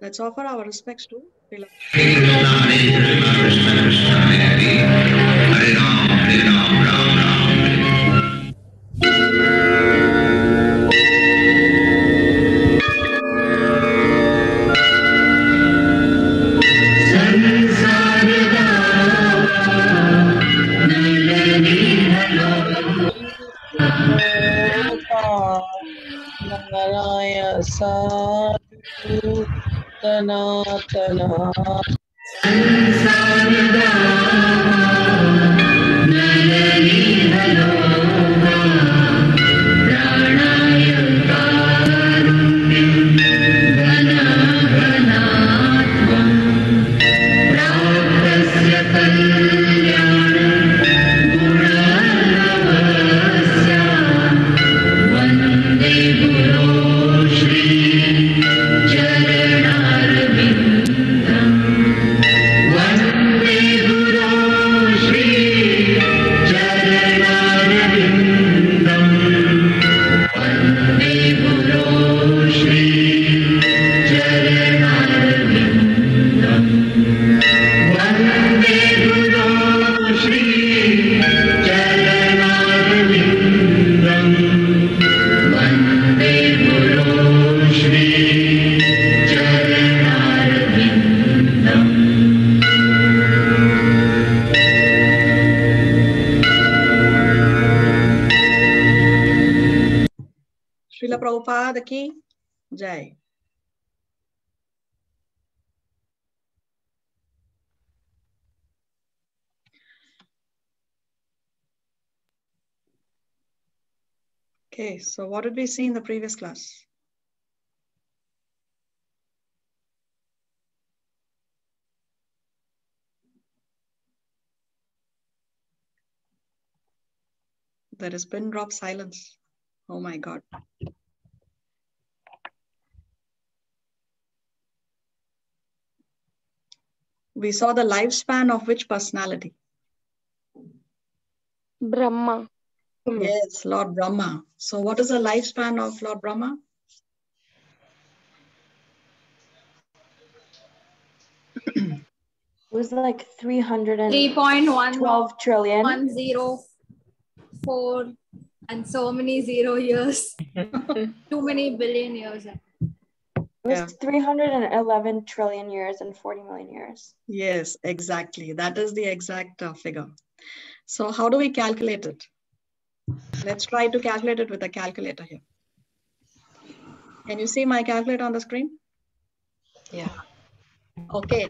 Let's offer our respects to Srila. Hare Krishna, Krishna Krishna, Hare Hare, Hare Ram, Ram Ram, Naraya Sadhu Tanatana Srila Prabhupada ki Jai. Okay, so what did we see in the previous class? There is pin drop silence. Oh my God. We saw the lifespan of which personality? Brahma. Yes, Lord Brahma. So what is the lifespan of Lord Brahma? It was like 312 3.1 trillion. 104 and so many 0 years. Too many billion years. It was 311 trillion years and 40 million years. Yes, exactly. That is the exact figure. So how do we calculate it? Let's try to calculate it with a calculator here. Can you see my calculator on the screen? Yeah. Okay.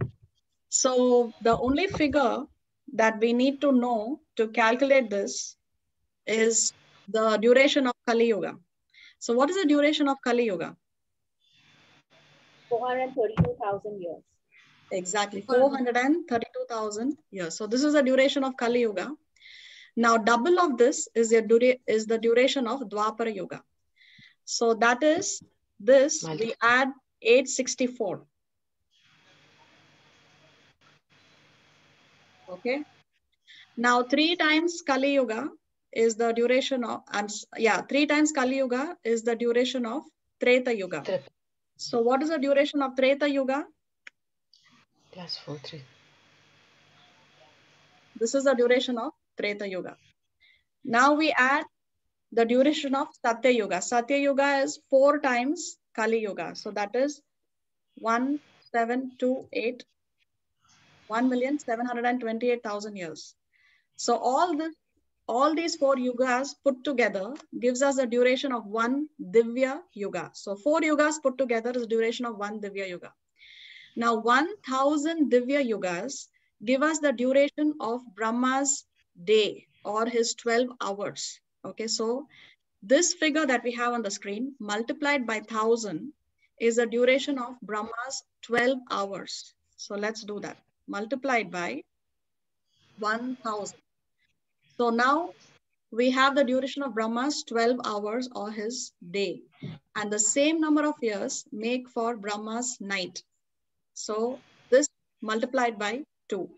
So the only figure that we need to know to calculate this is the duration of Kali Yuga. So what is the duration of Kali Yuga? 432,000 years. Exactly, 432,000 years. So this is the duration of Kali Yuga. Now double of this is the duration of Dwapara Yuga. So that is this, we add 864. Okay. Now 3 times Kali Yuga is the duration of, 3 times Kali Yuga is the duration of Treta Yuga. So what is the duration of Treta Yuga? +43. This is the duration of Treta Yuga. Now we add the duration of Satya Yuga. Satya Yuga is 4 times Kali Yuga. So that is 1728, 1,728,000 years. So all these 4 yugas put together gives us a duration of 1 Divya Yuga. So 4 yugas put together is the duration of 1 Divya Yuga. Now 1,000 Divya Yugas give us the duration of Brahma's day or his 12 hours. Okay, so this figure that we have on the screen multiplied by 1,000 is the duration of Brahma's 12 hours. So let's do that. Multiplied by 1,000. So now we have the duration of Brahma's 12 hours or his day. And the same number of years make for Brahma's night. So this multiplied by 2.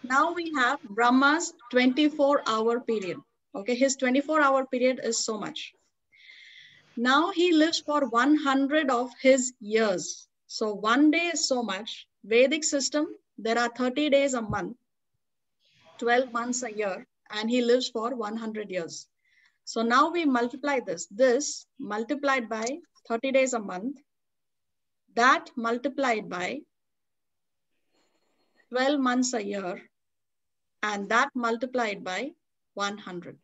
Now we have Now he lives for 100 of his years. So 1 day is so much. Vedic system, there are 30 days a month, 12 months a year, and he lives for 100 years. So now we multiply this. This multiplied by 30 days a month, that multiplied by 12 months a year, and that multiplied by 100.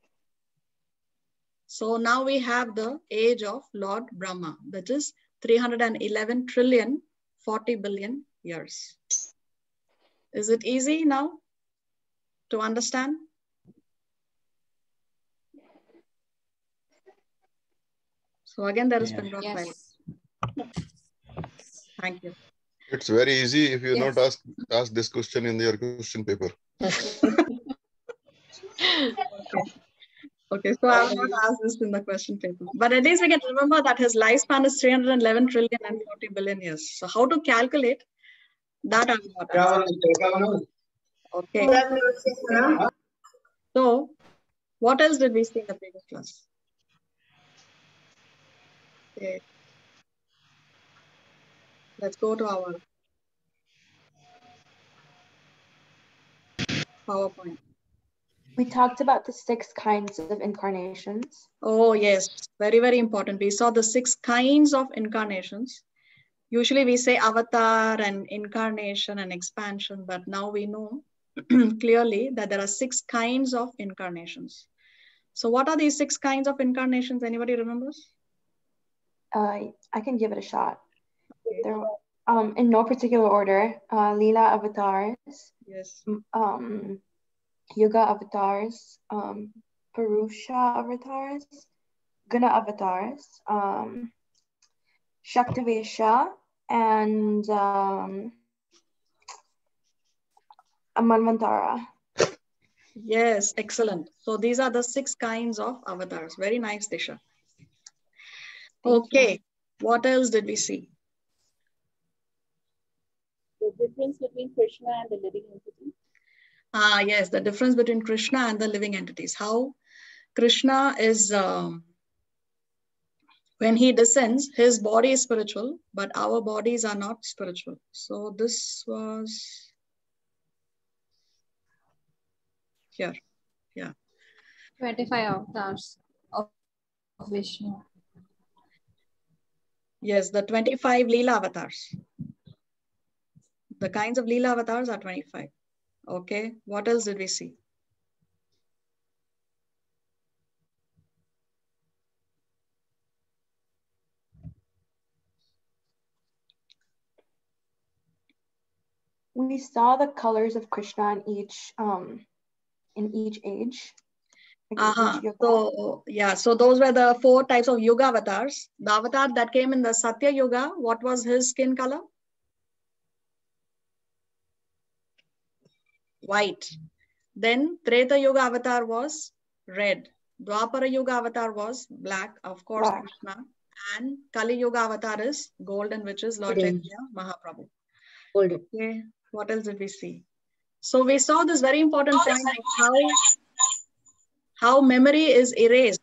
So now we have the age of Lord Brahma, that is 311 trillion 40 billion years. Is it easy now to understand? So again, there is pin drop file. Yes. Thank you. It's very easy if you Yes. not ask this question in your question paper. Okay, so I will not ask this in the question paper. But at least we can remember that his lifespan is 311 trillion and 40 billion years. So how to calculate that? I'm not asking. Okay. So what else did we see in the previous class? Okay. Let's go to our PowerPoint. We talked about the 6 kinds of incarnations. Oh, yes. Very, very important. We saw the 6 kinds of incarnations. Usually we say avatar and incarnation and expansion, but now we know clearly that there are 6 kinds of incarnations. So what are these 6 kinds of incarnations? Anybody remembers? I can give it a shot. There, in no particular order, Leela avatars, Yes. Yuga avatars, Purusha avatars, Guna avatars, Shaktivesha, and Manvantara. Yes, excellent. So these are the 6 kinds of avatars. Very nice, Disha. Okay, what else did we see? The difference between Krishna and the living entity. Yes, the difference between Krishna and the living entities. How Krishna is, when he descends, his body is spiritual, but our bodies are not spiritual. So this was here. Yeah. 25 avatars of Vishnu. Yes, the 25 Leela avatars. The kinds of Leela avatars are 25. Okay, what else did we see? We saw the colors of Krishna in each age. Like each yuga. So yeah, so those were the 4 types of Yuga avatars. The avatar that came in the Satya Yuga, what was his skin color? White. Then Treta Yuga avatar was red. Dwapara Yuga avatar was black, of course, Black. Krishna. And Kali Yuga avatar is golden, which is Lord Golden. Chaitanya Mahaprabhu. Golden. Okay, what else did we see? So we saw this very important point of how memory is erased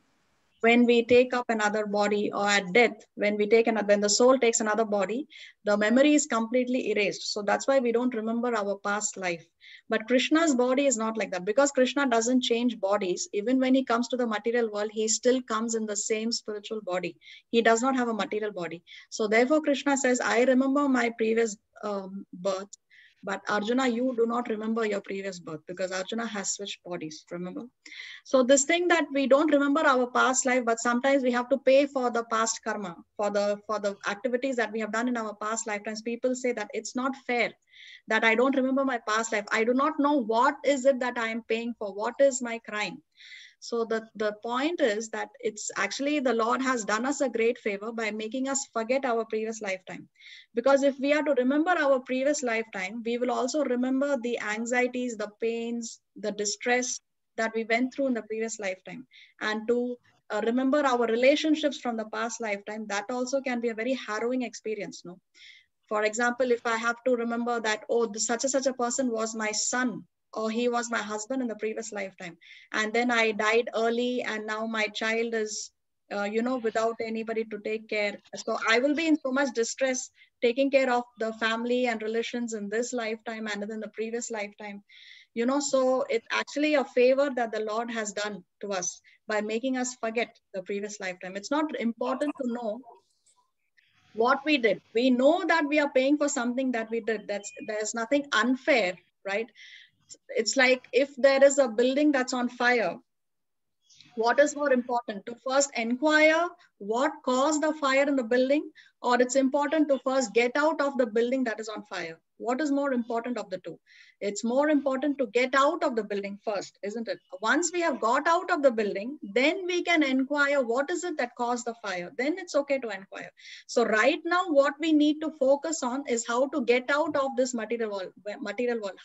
when we take up another body, or at death, when the soul takes another body, the memory is completely erased. So that's why we don't remember our past life. But Krishna's body is not like that, because Krishna doesn't change bodies. Even when he comes to the material world, he still comes in the same spiritual body. He does not have a material body. So therefore Krishna says, I remember my previous birth, but Arjuna, you do not remember your previous birth, because Arjuna has switched bodies, remember? So this thing that we don't remember our past life, but sometimes we have to pay for the past karma, for the activities that we have done in our past lifetimes. People say that it's not fair that I don't remember my past life. I do not know what is it that I am paying for, what is my crime. So the point is that it's actually the Lord has done us a great favor by making us forget our previous lifetime. Because if we are to remember our previous lifetime, we will also remember the anxieties, the pains, the distress that we went through in the previous lifetime. And to remember our relationships from the past lifetime, that also can be a very harrowing experience. No? For example, if I have to remember that, oh, such a person was my son, or he was my husband in the previous lifetime, and then I died early, and now my child is without anybody to take care. So I will be in so much distress taking care of the family and relations in this lifetime and in the previous lifetime. So it's actually a favor that the Lord has done to us by making us forget the previous lifetime. It's not important to know what we did. We know that we are paying for something that we did. There's nothing unfair, right? It's like if there is a building that's on fire, what is more important? To first inquire what caused the fire in the building, or it's important to first get out of the building that is on fire? What is more important of the two? It's more important to get out of the building first, isn't it? Once we have got out of the building, then we can inquire what is it that caused the fire. Then it's okay to inquire. So right now, what we need to focus on is how to get out of this material world,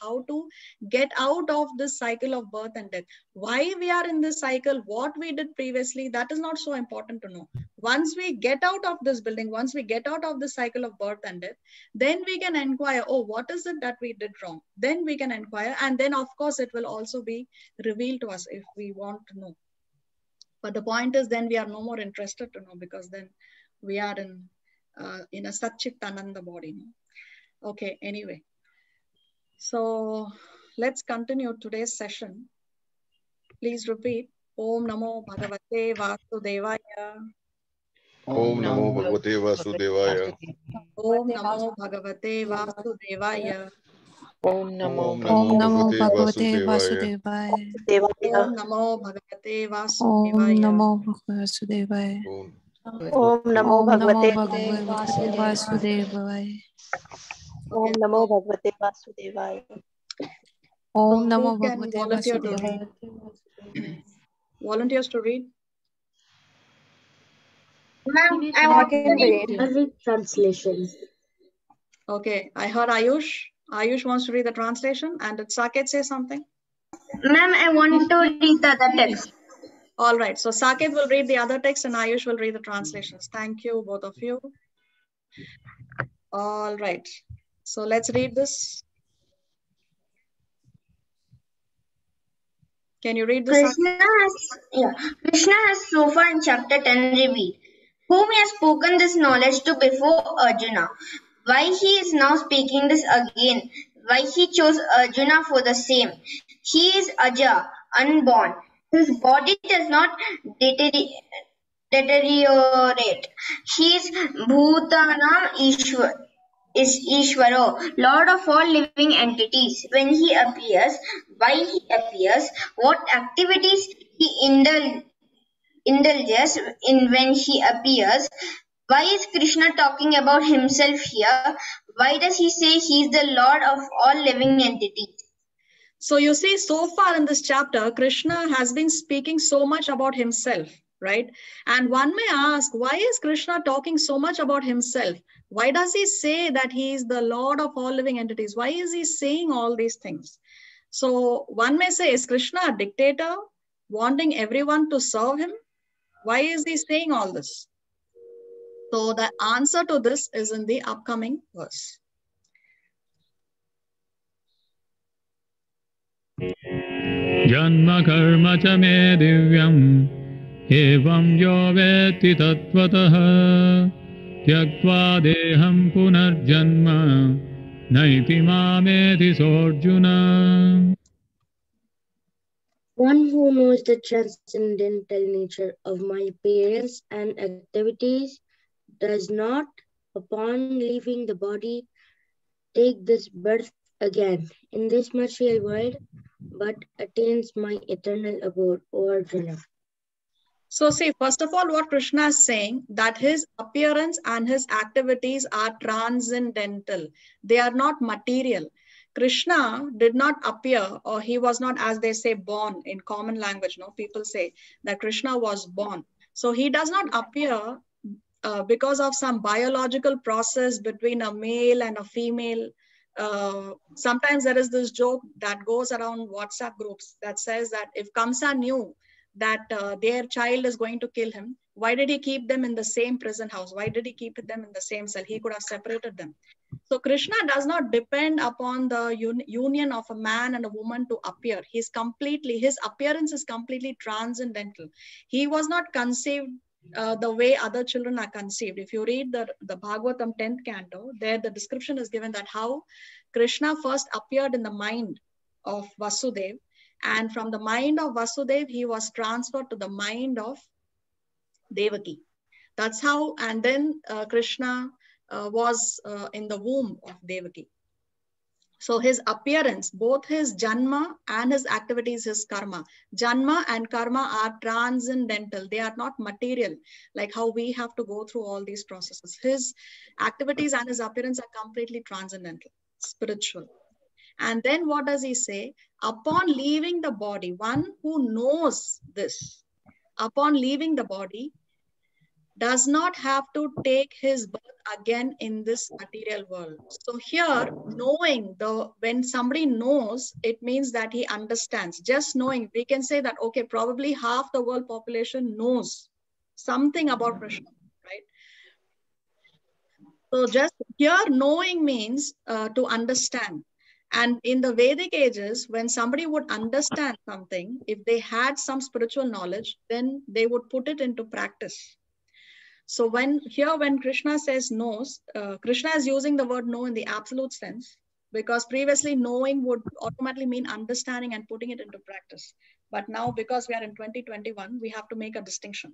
how to get out of this cycle of birth and death. Why we are in this cycle, what we did previously, that is not so important to know. Once we get out of this building, once we get out of the cycle of birth and death, then we can inquire, oh, what is it that we did wrong? Then we can inquire, and then of course it will also be revealed to us if we want to know. But the point is, then we are no more interested to know, because then we are in a Satchit Ananda body. Okay, anyway. So let's continue today's session. Please repeat. Om Namo Bhagavate Vasudevaya. Om Namo Bhagavate Vasudevaya. Om Namo Bhagavate Vasudevaya. Om Namo Om Namo Bhagavate Bhagavate Vasudevaya. Om Namo Bhagavate Om Vasudevaya. Namo Vasudevaya. Om Om Namo Bhagavate Vasudevaya. Om Namo Bhagavate Vasudevaya. Om So Namo who can Bhagavate volunteer to Vasudevaya. read? Volunteers to read? Ma'am, I I want can to read. read translation. Okay, I heard Ayush. Ayush wants to read the translation. And did Saket say something? Ma'am, I want to read the other text. All right, so Saket will read the other text and Ayush will read the translations. Thank you, both of you. All right, so let's read this. Can you read this? Krishna has so far in chapter 10 revealed whom he has spoken this knowledge to before Arjuna, why he is now speaking this again, why he chose Arjuna for the same. He is Aja, unborn. His body does not deteriorate. He is Bhutanam Ishvaro, Lord of all living entities. When he appears, why he appears, what activities he indulges in when he appears. Why is Krishna talking about himself here? Why does he say he is the Lord of all living entities? So you see, so far in this chapter, Krishna has been speaking so much about himself, right? And one may ask, why is Krishna talking so much about himself? Why does he say that he is the Lord of all living entities? Why is he saying all these things? So one may say, is Krishna a dictator wanting everyone to serve him? Why is he saying all this? So the answer to this is in the upcoming verse. Janma karma cha me divyam evam yo veti tattvataha tyaktva deham punarjanma naiti mameti sorjuna. One who knows the transcendental nature of my appearance and activities does not, upon leaving the body, take this birth again in this material world, but attains my eternal abode, O Arjuna. So see, first of all, what Krishna is saying, that his appearance and his activities are transcendental. They are not material. Krishna did not appear, or he was not, as they say, born in common language. No, people say that Krishna was born. So he does not appear because of some biological process between a male and a female. Sometimes there is this joke that goes around WhatsApp groups that says that if Kamsa knew that their child is going to kill him, why did he keep them in the same prison house? Why did he keep them in the same cell? He could have separated them. So Krishna does not depend upon the union of a man and a woman to appear. His appearance is completely transcendental. He was not conceived the way other children are conceived. If you read the Bhagavatam 10th canto, there the description is given that how Krishna first appeared in the mind of Vasudev, and from the mind of Vasudev, he was transferred to the mind of Devaki. That's how, and then Krishna was in the womb of Devaki. So his appearance, both his janma and his activities, his karma. Janma and karma are transcendental. They are not material, like how we have to go through all these processes. His activities and his appearance are completely transcendental, spiritual. And then what does he say? Upon leaving the body, one who knows this, upon leaving the body, does not have to take his birth again in this material world. So here, knowing, when somebody knows, it means that he understands. Just knowing, we can say that, okay, probably half the world population knows something about Krishna, right? So just here, knowing means to understand. And in the Vedic ages, when somebody would understand something, if they had some spiritual knowledge, then they would put it into practice. So when Krishna says knows, Krishna is using the word know in the absolute sense, because previously knowing would automatically mean understanding and putting it into practice. But now, because we are in 2021, we have to make a distinction.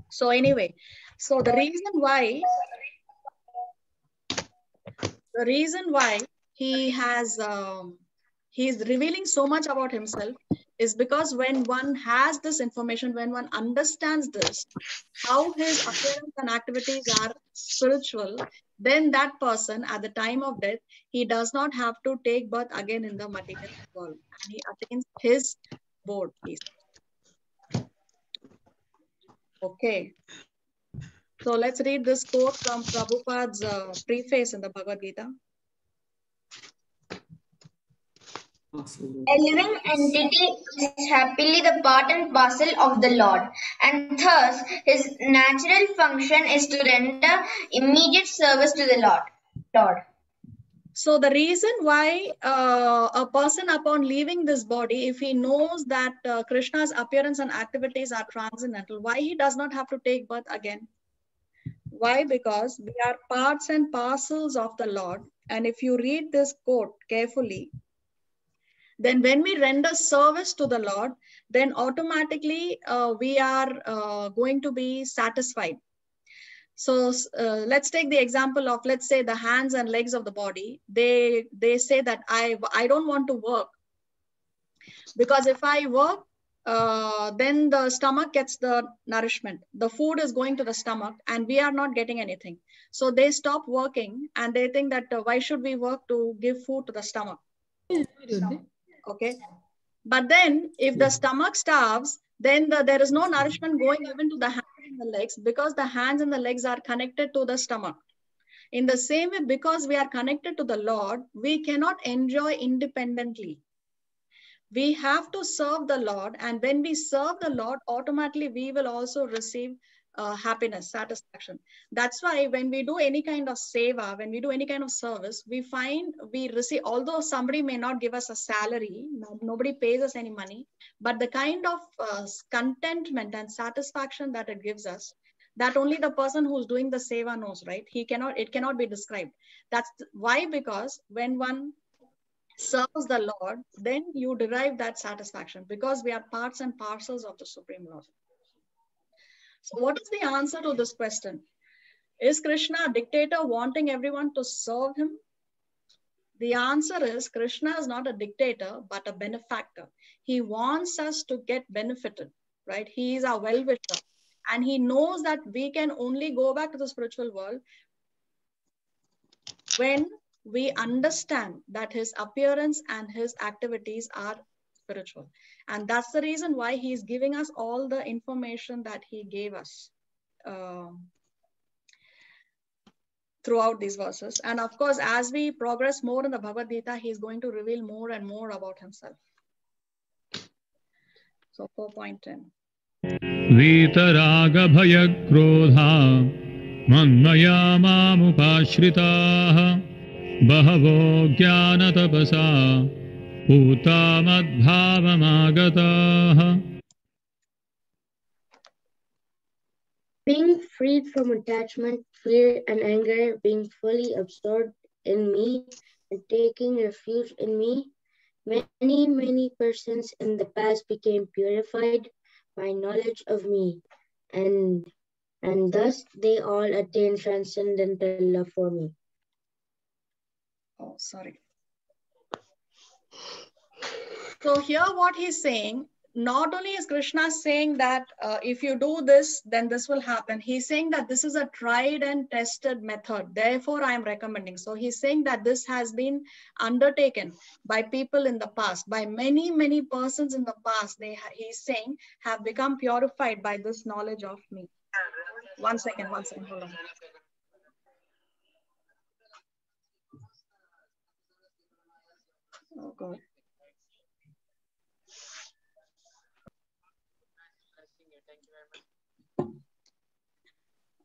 So anyway, so the reason why he has he's revealing so much about himself is because when one has this information, when one understands this, how his appearance and activities are spiritual, then that person at the time of death, he does not have to take birth again in the material world, and he attains his board. Okay. So let's read this quote from Prabhupada's preface in the Bhagavad Gita. A living entity is happily the part and parcel of the Lord, and thus his natural function is to render immediate service to the Lord. So the reason why a person upon leaving this body, if he knows that Krishna's appearance and activities are transcendental, why he does not have to take birth again? Why? Because we are parts and parcels of the Lord. And if you read this quote carefully, then when we render service to the Lord, then automatically we are going to be satisfied. So let's take the example of, let's say, the hands and legs of the body. They say that I don't want to work, because if I work, then the stomach gets the nourishment. The food is going to the stomach and we are not getting anything. So they stop working and they think that why should we work to give food to the stomach? Okay. But then if the stomach starves, then there is no nourishment going even to the hands and the legs, because the hands and the legs are connected to the stomach. In the same way, because we are connected to the Lord, we cannot enjoy independently. We have to serve the Lord, and when we serve the Lord, automatically we will also receive happiness, satisfaction. That's why when we do any kind of seva, when we do any kind of service, we find we receive, although somebody may not give us a salary, nobody pays us any money, but the kind of contentment and satisfaction that it gives us, that only the person who's doing the seva knows, right? It cannot be described. That's why, because when one serves the Lord, then you derive that satisfaction, because we are parts and parcels of the Supreme Lord. So what is the answer to this question? Is Krishna a dictator wanting everyone to serve him? The answer is Krishna is not a dictator, but a benefactor. He wants us to get benefited, right? He is our well-wisher. And he knows that we can only go back to the spiritual world when we understand that his appearance and his activities are spiritual. And that's the reason why he's giving us all the information that he gave us throughout these verses. And of course, as we progress more in the Bhagavad Gita, he's going to reveal more and more about himself. So 4.10. Vitaraga bhaya krodha manmaya mamupashritaha bahavo jnana tapasa Utamadbhavamagataha. Being freed from attachment, fear, and anger, being fully absorbed in me, and taking refuge in me, many persons in the past became purified by knowledge of me, and thus they all attained transcendental love for me. Oh, sorry. So here what he's saying, not only is Krishna saying that if you do this, then this will happen. He's saying that this is a tried and tested method. Therefore, I am recommending. So he's saying that this has been undertaken by people in the past, by many persons in the past. He's saying have become purified by this knowledge of me. One second, hold on. Oh God.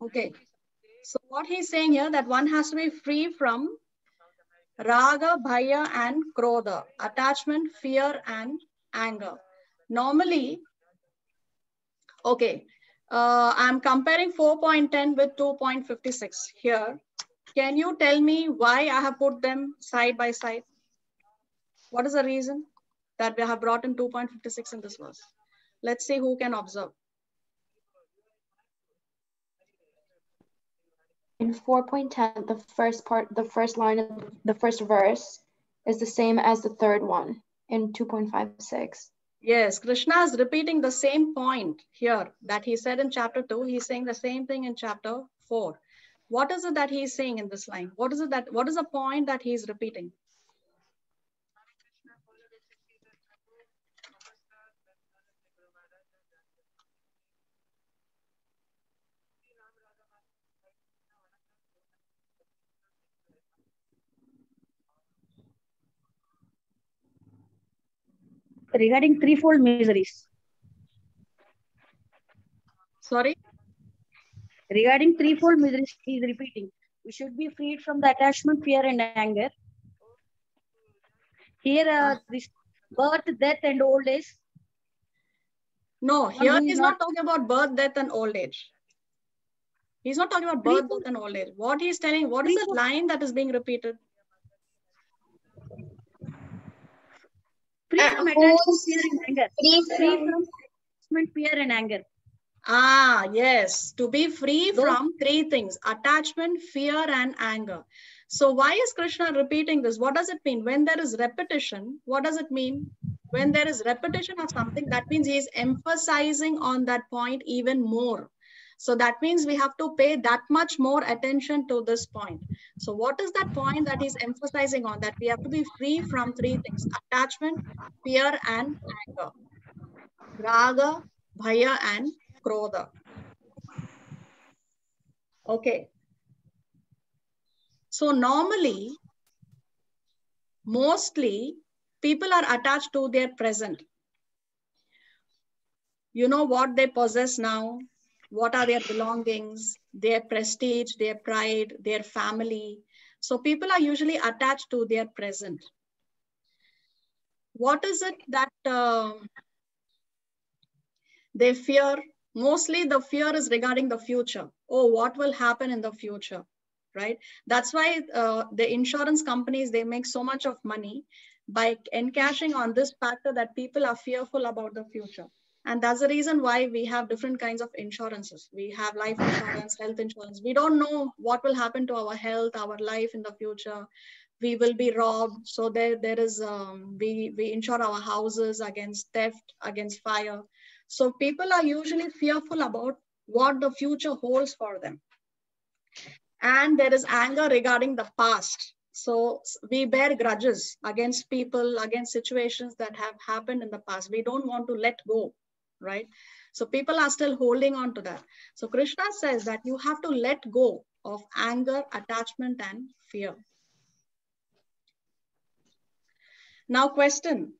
Okay, so what he's saying here, that one has to be free from raga, bhaya, and krodha, attachment, fear, and anger. Normally, okay, I'm comparing 4.10 with 2.56 here. Can you tell me why I have put them side by side? What is the reason that we have brought in 2.56 in this verse? Let's see who can observe. In 4.10, the first line of the first verse is the same as the third one in 2.56. Yes, Krishna is repeating the same point here that he said in chapter 2. He's saying the same thing in chapter 4. What is it that he's saying in this line? What is the point that he's repeating? Regarding threefold miseries. Sorry? Regarding threefold miseries, he is repeating. We should be freed from the attachment, fear, and anger. Here, this birth, death, and old age. No, here he's not talking about birth, death, and old age. He's not talking about birth, death, and old age. What he's telling, what is the line that is being repeated? Free from attachment, fear, and anger. Free from attachment, fear, and anger. Ah, yes. To be free from three things: attachment, fear, and anger. So why is Krishna repeating this? What does it mean? When there is repetition, what does it mean? When there is repetition of something, that means he is emphasizing on that point even more. So that means we have to pay that much more attention to this point. So what is that point that he's emphasizing on? That we have to be free from three things: attachment, fear, and anger. Raga, bhaya, and krodha. Okay. So normally, mostly, people are attached to their present. You know what they possess now, what are their belongings, their prestige, their pride, their family. So people are usually attached to their present. What is it that they fear? Mostly the fear is regarding the future. Oh, what will happen in the future, right? That's why the insurance companies, they make so much of money by encashing on this factor that people are fearful about the future. And that's the reason why we have different kinds of insurances. We have life insurance, health insurance. We don't know what will happen to our health, our life in the future. We will be robbed. So there is, we insure our houses against theft, against fire. So people are usually fearful about what the future holds for them. And there is anger regarding the past. So we bear grudges against people, against situations that have happened in the past. We don't want to let go, right? So people are still holding on to that. So Krishna says that you have to let go of anger, attachment, and fear. Now question,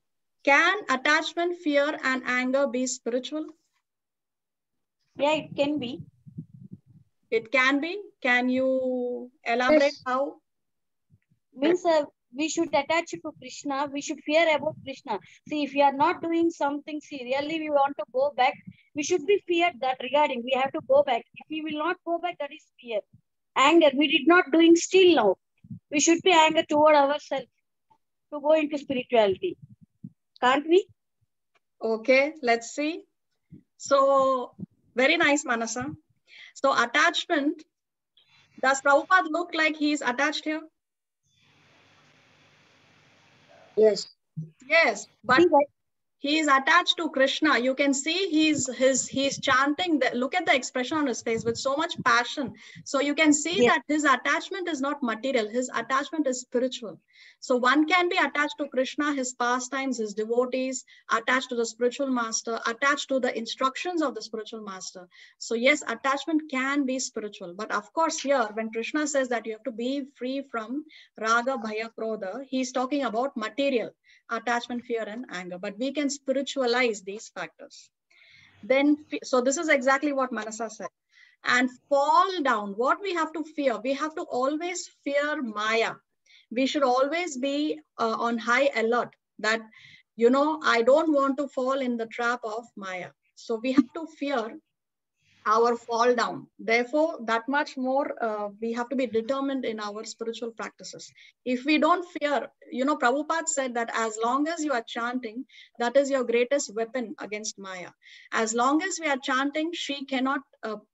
can attachment, fear, and anger be spiritual? Yeah, it can be. It can be. Can you elaborate how? Means we should attach to Krishna. We should fear about Krishna. See, if we are not doing something, see, really we want to go back, we should be feared that regarding, we have to go back. If we will not go back, that is fear. Anger, we did not doing still now. We should be anger toward ourselves to go into spirituality. Can't we? Okay, let's see. So, very nice, Manasa. So, attachment, does Prabhupada look like he's attached here? Yes. Yes, but he is attached to Krishna. You can see he's chanting. Look at the expression on his face with so much passion. So you can see that his attachment is not material. His attachment is spiritual. So one can be attached to Krishna, his pastimes, his devotees, attached to the spiritual master, attached to the instructions of the spiritual master. So yes, attachment can be spiritual. But of course here, when Krishna says that you have to be free from raga, bhaya, krodha, he's talking about material. Attachment, fear, and anger. But we can spiritualize these factors. Then, so this is exactly what Manasa said. And fall down. What we have to fear? We have to always fear Maya. We should always be on high alert that, you know, I don't want to fall in the trap of Maya. So we have to fear our fall down. Therefore, that much more we have to be determined in our spiritual practices. If we don't fear, you know, Prabhupada said that as long as you are chanting, that is your greatest weapon against Maya. As long as we are chanting, she cannot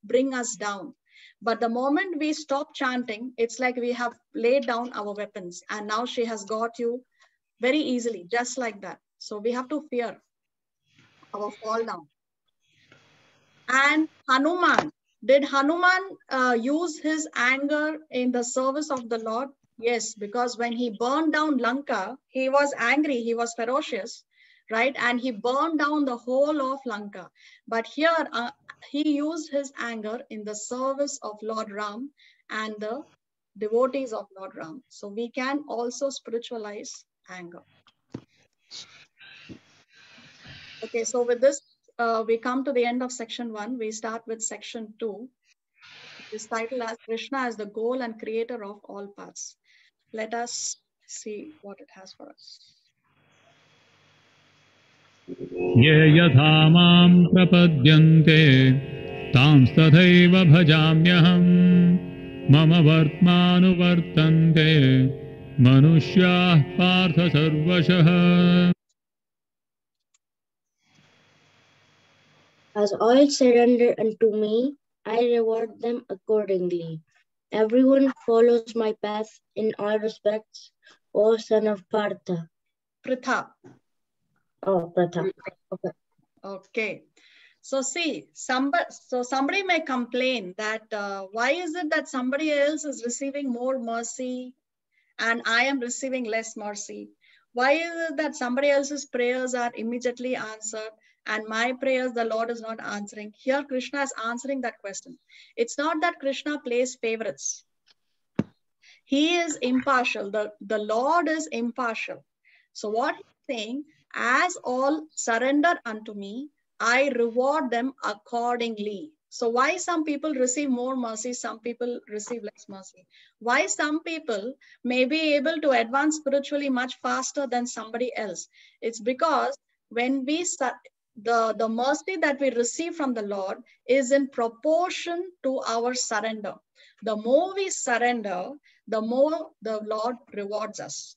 bring us down. But the moment we stop chanting, it's like we have laid down our weapons and now she has got you very easily, just like that. So we have to fear our fall down. And Hanuman, did Hanuman use his anger in the service of the Lord? Yes, because when he burned down Lanka, he was angry, he was ferocious, right? And he burned down the whole of Lanka. But here, he used his anger in the service of Lord Ram and the devotees of Lord Ram. So we can also spiritualize anger. Okay, so with this, we come to the end of section 1. We start with section 2. This title as Krishna as the goal and creator of all paths. Let us see what it has for us. Ye yatha mam prapadyante tams tathaiva bhajamyaham mama vartmanu vartante manushya partha sarvashah. As all surrender unto me, I reward them accordingly. Everyone follows my path in all respects, O son of Partha. Pritha. Oh, Pritha. Okay. Okay. So see, somebody may complain that why is it that somebody else is receiving more mercy and I am receiving less mercy? Why is it that somebody else's prayers are immediately answered and my prayers the Lord is not answering? Here Krishna is answering that question. It's not that Krishna plays favorites. He is impartial. The Lord is impartial. So what he's saying, as all surrender unto me, I reward them accordingly. So why some people receive more mercy, some people receive less mercy? Why some people may be able to advance spiritually much faster than somebody else? It's because when we the mercy that we receive from the Lord is in proportion to our surrender. The more we surrender, the more the Lord rewards us.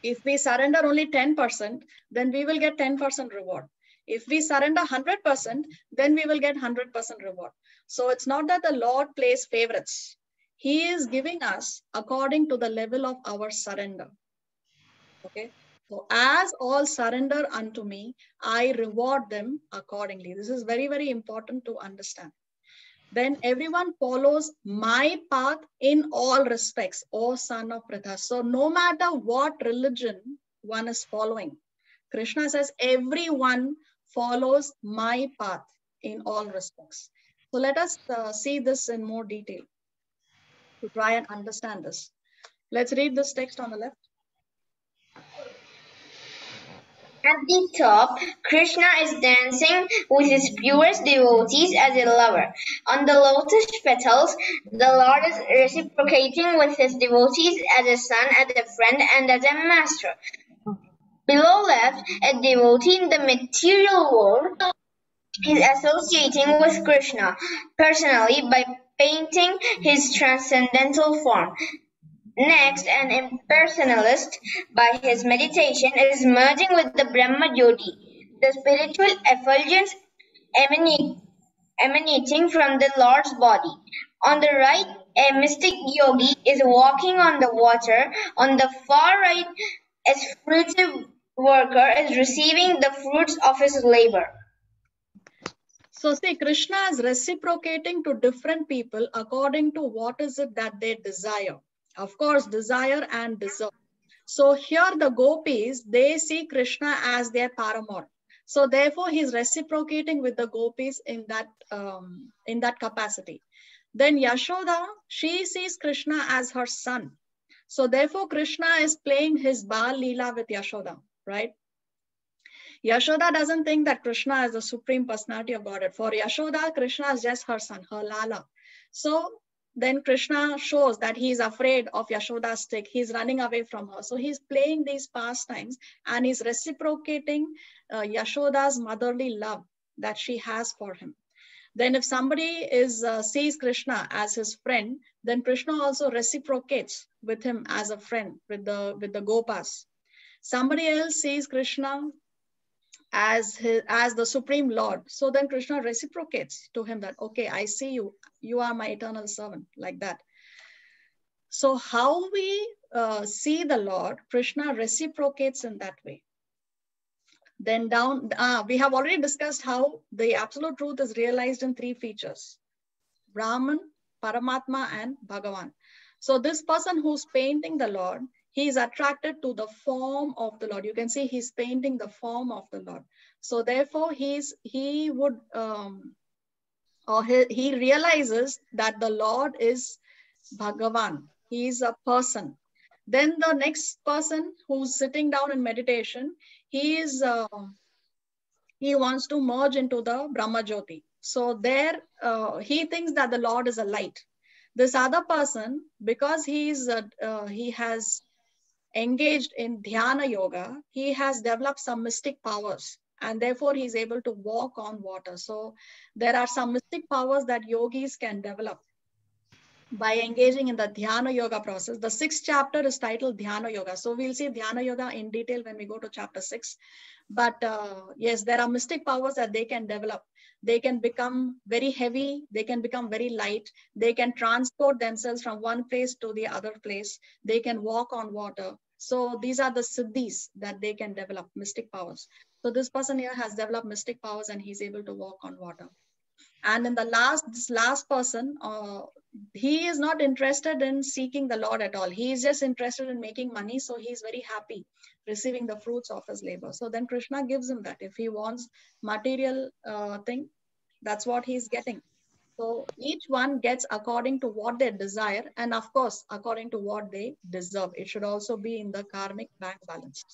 If we surrender only 10%, then we will get 10% reward. If we surrender 100%, then we will get 100% reward. So it's not that the Lord plays favorites. He is giving us according to the level of our surrender. Okay. So as all surrender unto me, I reward them accordingly. This is very, very important to understand. Then everyone follows my path in all respects, O son of Pritha. So no matter what religion one is following, Krishna says everyone follows my path in all respects. So let us see this in more detail to try and understand this. Let's read this text on the left. At the top, Krishna is dancing with his purest devotees as a lover. On the lotus petals, the Lord is reciprocating with his devotees as a son, as a friend, and as a master. Below left, a devotee in the material world is associating with Krishna personally by painting his transcendental form. Next, an impersonalist, by his meditation, is merging with the Brahma Jyoti, the spiritual effulgence emanating from the Lord's body. On the right, a mystic yogi is walking on the water. On the far right, a spiritual worker is receiving the fruits of his labor. So see, Krishna is reciprocating to different people according to what is it that they desire. Of course, desire and deserve. So here the gopis, they see Krishna as their paramour. So therefore, he's reciprocating with the gopis in that capacity. Then Yashoda, she sees Krishna as her son. So therefore, Krishna is playing his Bal Leela with Yashoda, right? Yashoda doesn't think that Krishna is the supreme personality of Godhead. For Yashoda, Krishna is just her son, her Lala. So then Krishna shows that he is afraid of Yashoda's stick. He's running away from her. So he's playing these pastimes and he's reciprocating Yashoda's motherly love that she has for him. Then if somebody sees Krishna as his friend, then Krishna also reciprocates with him as a friend with the Gopas. Somebody else sees Krishna as the Supreme Lord. So then Krishna reciprocates to him that, okay, I see you. You are my eternal servant, like that. So how we see the Lord, Krishna reciprocates in that way. Then down, we have already discussed how the absolute truth is realized in three features: Brahman, Paramatma, and Bhagavan. So this person who's painting the Lord, he is attracted to the form of the Lord. You can see he's painting the form of the Lord. So therefore, he realizes that the Lord is Bhagavan. He is a person. Then the next person who's sitting down in meditation, he wants to merge into the Brahma Jyoti. So there, he thinks that the Lord is a light. This other person, because he has engaged in dhyana yoga, he has developed some mystic powers, and therefore he's able to walk on water. So there are some mystic powers that yogis can develop by engaging in the dhyana yoga process. The 6th chapter is titled Dhyana Yoga. So we'll see dhyana yoga in detail when we go to chapter 6. But yes, there are mystic powers that they can develop. They can become very heavy. They can become very light. They can transport themselves from one place to the other place. They can walk on water. So these are the siddhis that they can develop, mystic powers. So this person here has developed mystic powers and he's able to walk on water. And in this last person, he is not interested in seeking the Lord at all. He is just interested in making money. So he's very happy receiving the fruits of his labor. So then Krishna gives him that. If he wants material thing, that's what he's getting. So each one gets according to what they desire. And of course, according to what they deserve. It should also be in the karmic bank balance.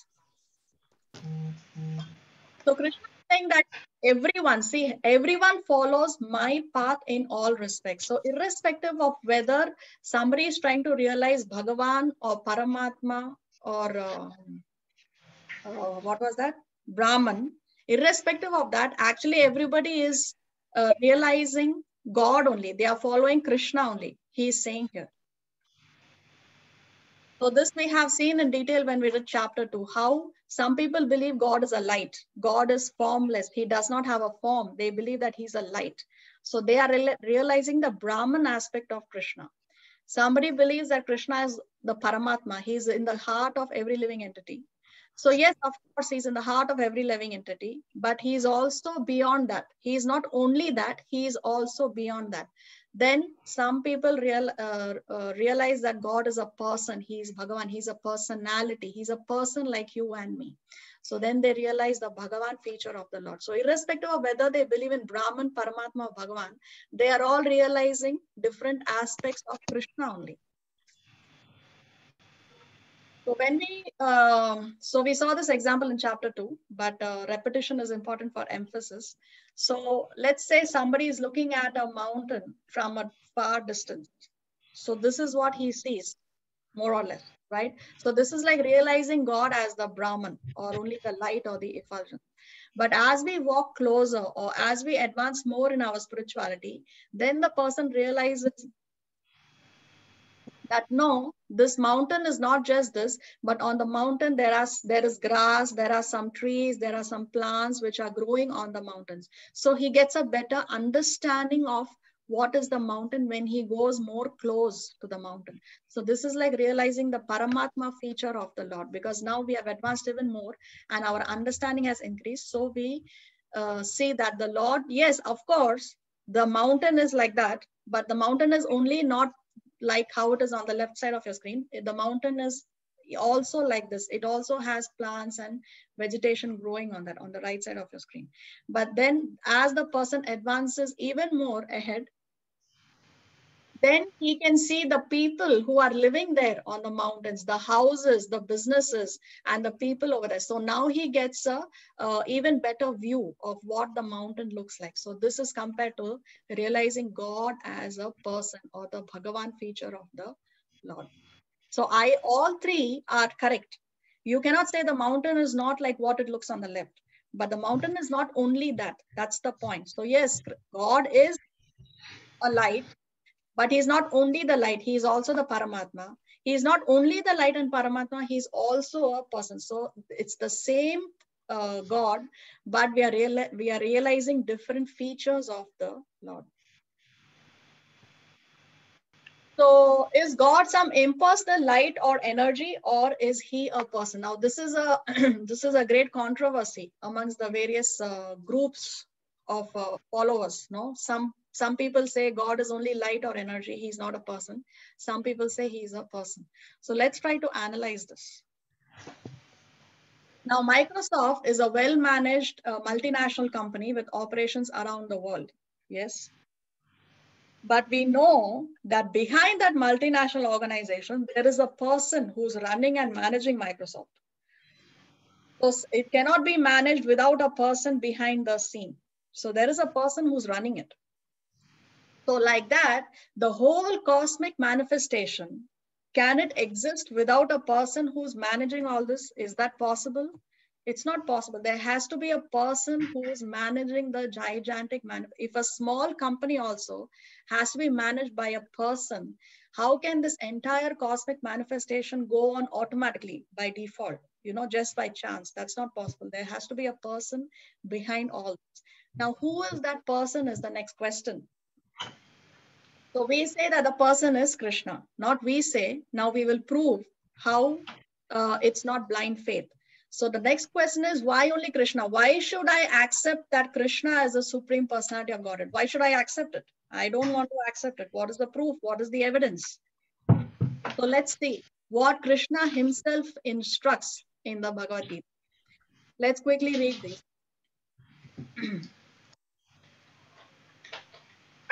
So Krishna is saying that everyone follows my path in all respects. So irrespective of whether somebody is trying to realize Bhagavan or Paramatma or what was that? Brahman, irrespective of that, actually everybody is realizing God only. They are following Krishna only. He is saying here. So this we have seen in detail when we read chapter 2, how some people believe God is a light. God is formless. He does not have a form. They believe that he's a light. So they are realizing the Brahman aspect of Krishna. Somebody believes that Krishna is the Paramatma. He's in the heart of every living entity. So yes, of course, he's in the heart of every living entity, but he's also beyond that. He is not only that, he is also beyond that. Then some people realize that God is a person. He is Bhagavan. He's a personality. He's a person like you and me. So then they realize the Bhagavan feature of the Lord. So irrespective of whether they believe in Brahman, Paramatma, or Bhagavan, they are all realizing different aspects of Krishna only. So when we, so we saw this example in chapter 2, but repetition is important for emphasis. So let's say somebody is looking at a mountain from a far distance. So this is what he sees, more or less, right? So this is like realizing God as the Brahman, or only the light or the effulgence. But as we walk closer, or as we advance more in our spirituality, then the person realizes that no, this mountain is not just this, but on the mountain there is grass, there are some trees, there are some plants which are growing on the mountains. So he gets a better understanding of what is the mountain when he goes more close to the mountain. So this is like realizing the Paramatma feature of the Lord, because now we have advanced even more and our understanding has increased. So we see that the Lord, yes, of course, the mountain is like that, but the mountain is only not like how it is on the left side of your screen. The mountain is also like this. It also has plants and vegetation growing on that, on the right side of your screen. But then as the person advances even more ahead, then he can see the people who are living there on the mountains, the houses, the businesses, and the people over there. So now he gets a even better view of what the mountain looks like. So this is compared to realizing God as a person, or the Bhagavan feature of the Lord. So all three are correct. You cannot say the mountain is not like what it looks on the left, but the mountain is not only that. That's the point. So yes, God is a light, but he is not only the light, he is also the Paramatma. He is not only the light and Paramatma, he is also a person. So it's the same God, but we are realizing different features of the Lord. So is God some impersonal light or energy, or is he a person? Now this is a this is a great controversy amongst the various groups of followers. No, some people say God is only light or energy, he's not a person. Some people say he's a person. So let's try to analyze this. Now Microsoft is a well-managed multinational company with operations around the world. Yes. But we know that behind that multinational organization, there is a person who's running and managing Microsoft. So it cannot be managed without a person behind the scene. So there is a person who's running it. So like that, the whole cosmic manifestation, can it exist without a person who's managing all this? Is that possible? It's not possible. There has to be a person who is managing the gigantic if a small company also has to be managed by a person, how can this entire cosmic manifestation go on automatically by default, just by chance? That's not possible. There has to be a person behind all this. Now, who is that person is the next question. So we say that the person is Krishna, not we say. Now we will prove how it's not blind faith. So the next question is, why only Krishna? Why should I accept that Krishna is the Supreme Personality of Godhead? Why should I accept it? I don't want to accept it. What is the proof? What is the evidence? So let's see what Krishna himself instructs in the Bhagavad Gita. Let's quickly read this.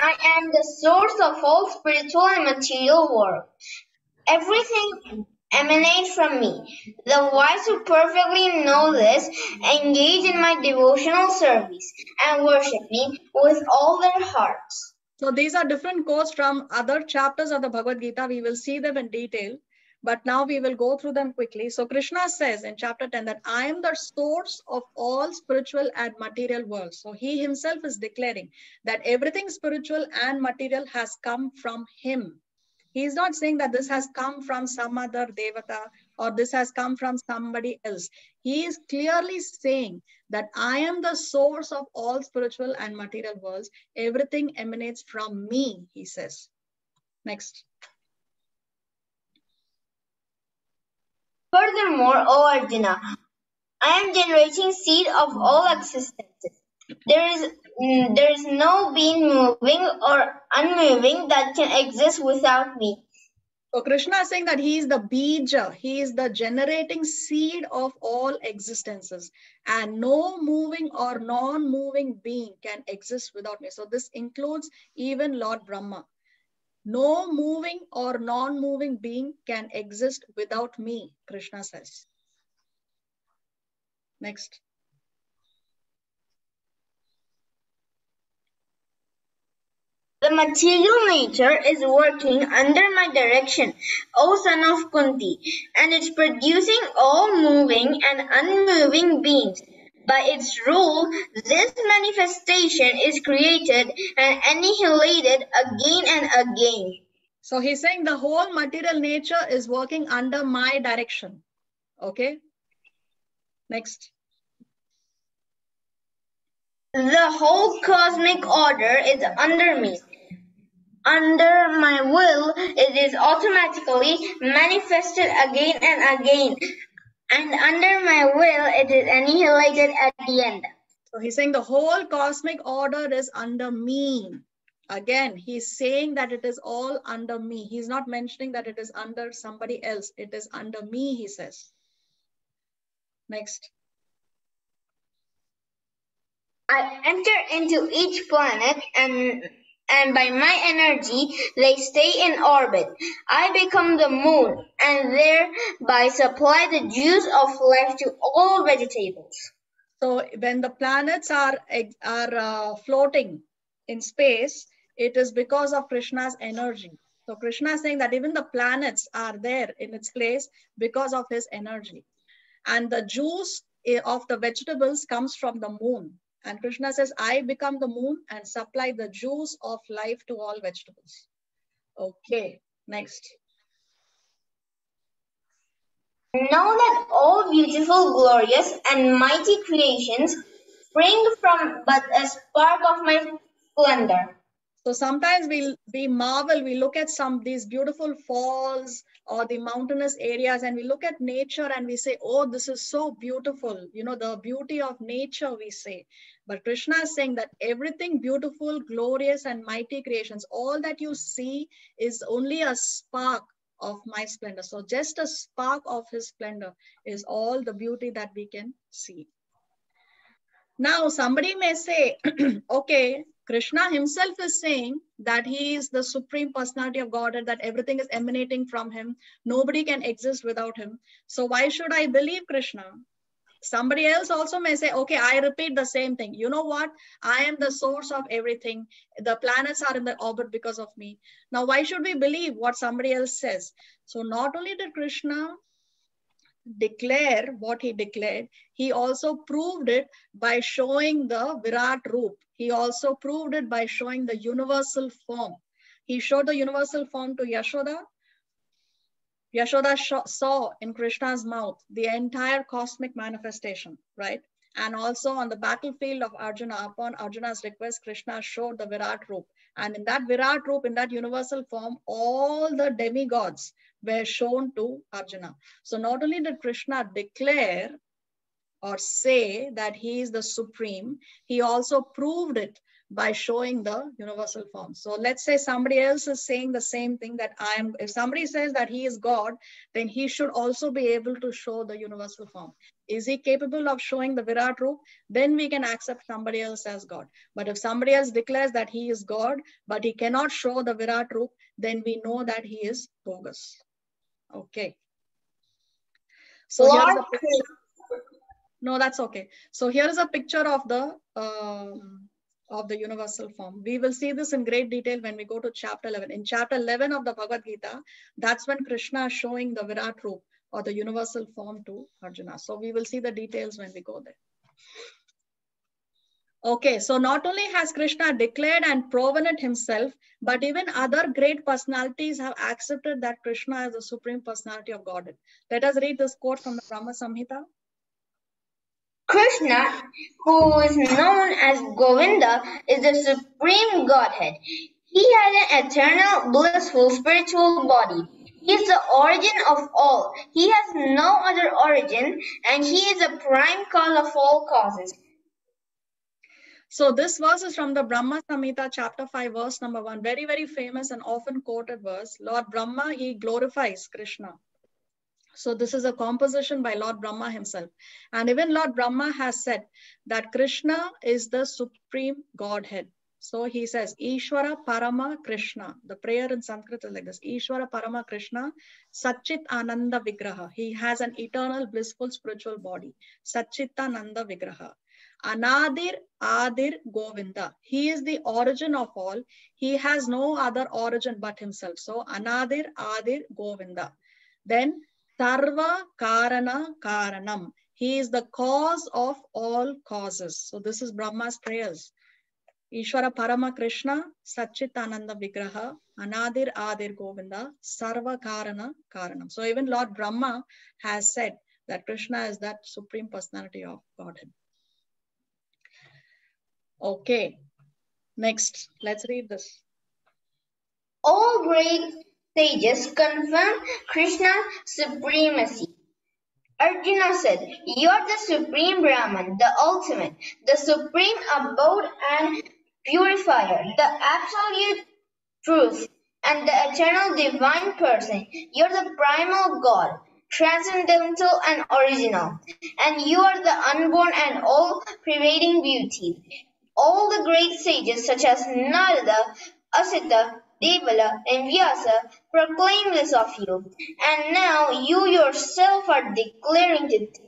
I am the source of all spiritual and material world. Everything emanates from me. The wise who perfectly know this engage in my devotional service and worship me with all their hearts. So these are different quotes from other chapters of the Bhagavad Gita. We will see them in detail, but now we will go through them quickly. So Krishna says in chapter 10 that I am the source of all spiritual and material worlds. So he himself is declaring that everything spiritual and material has come from him. He is not saying that this has come from some other devata or this has come from somebody else. He is clearly saying that I am the source of all spiritual and material worlds. Everything emanates from me, he says. Next. Furthermore, O Arjuna, I am generating seed of all existences. There is no being moving or unmoving that can exist without me. So Krishna is saying that he is the bija, he is the generating seed of all existences, and no moving or non-moving being can exist without me. So this includes even Lord Brahma. No moving or non-moving being can exist without me, Krishna says. Next. The material nature is working under my direction, O son of Kunti, and it's producing all moving and unmoving beings. By its rule, this manifestation is created and annihilated again and again. So he's saying the whole material nature is working under my direction. Okay. Next. The whole cosmic order is under me. Under my will, it is automatically manifested again and again. And under my will, it is annihilated at the end. So he's saying the whole cosmic order is under me. Again, he's saying that it is all under me. He's not mentioning that it is under somebody else. It is under me, he says. Next. I enter into each planet and by my energy, they stay in orbit. I become the moon and thereby supply the juice of life to all vegetables. So when the planets are floating in space, it is because of Krishna's energy. So Krishna is saying that even the planets are there in its place because of his energy. And the juice of the vegetables comes from the moon. And Krishna says, I become the moon and supply the juice of life to all vegetables. Okay, next. Know that all beautiful, glorious, and mighty creations spring from but a spark of my splendor. So sometimes we marvel, we look at these beautiful falls or the mountainous areas, and we look at nature and we say, oh, this is so beautiful. You know, the beauty of nature, we say. But Krishna is saying that everything beautiful, glorious, and mighty creations, all that you see is only a spark of my splendor. So just a spark of his splendor is all the beauty that we can see. Now, somebody may say, okay, Krishna himself is saying that he is the supreme personality of Godhead, that everything is emanating from him. Nobody can exist without him. So why should I believe Krishna? Somebody else also may say, okay, I repeat the same thing. You know what? I am the source of everything. The planets are in the orbit because of me. Now, why should we believe what somebody else says? So not only did Krishna declare what he declared, he also proved it by showing the Virat Roop. He also proved it by showing the universal form. He showed the universal form to Yashoda. Yashoda saw in Krishna's mouth the entire cosmic manifestation, right? And also on the battlefield of Arjuna, upon Arjuna's request, Krishna showed the Virat Roop. And in that Virat Roop, in that universal form, all the demigods were shown to Arjuna. So not only did Krishna declare or say that he is the supreme, he also proved it by showing the universal form. So let's say somebody else is saying the same thing, that if somebody says that he is God, then he should also be able to show the universal form. Is he capable of showing the Virat Roop? Then we can accept somebody else as God. But if somebody else declares that he is God, but he cannot show the Virat Roop, then we know that he is bogus. Okay. So here's a picture. No, that's okay. So here is a picture of the universal form. We will see this in great detail when we go to chapter 11. In chapter 11 of the Bhagavad Gita, that's when Krishna is showing the Virat Roop or the universal form to Arjuna. So we will see the details when we go there. Okay, so not only has Krishna declared and proven it himself, but even other great personalities have accepted that Krishna is the supreme personality of Godhead. Let us read this quote from the Brahma Samhita. Krishna, who is known as Govinda, is the supreme Godhead. He has an eternal, blissful, spiritual body. He is the origin of all. He has no other origin, and he is the prime cause of all causes. So this verse is from the Brahma Samhita, chapter 5, verse number 1. Very, very famous and often quoted verse. Lord Brahma, he glorifies Krishna. So this is a composition by Lord Brahma himself. And even Lord Brahma has said that Krishna is the supreme Godhead. So he says, Ishvara Parama Krishna. The prayer in Sanskrit is like this. Ishvara Parama Krishna, Satchit Ananda Vigraha. He has an eternal blissful spiritual body. Satchitananda Vigraha. Anadir Adir Govinda. He is the origin of all. He has no other origin but himself. So Anadir Adir Govinda. Then Sarva Karana Karanam. He is the cause of all causes. So this is Brahma's prayers. Ishvara Parama Krishna, Satchitananda Vigraha, Anadir Adir Govinda, Sarva Karana Karanam. So even Lord Brahma has said that Krishna is that supreme personality of Godhead. Okay, next, let's read this. All great sages confirm Krishna's supremacy. Arjuna said, "You are the supreme Brahman, the ultimate, the supreme abode and purifier, the absolute truth, and the eternal divine person. You are the primal God, transcendental and original, and you are the unborn and all-pervading beauty." All the great sages such as Narada, Asita, Devala, and Vyasa proclaim this of you, and now you yourself are declaring it.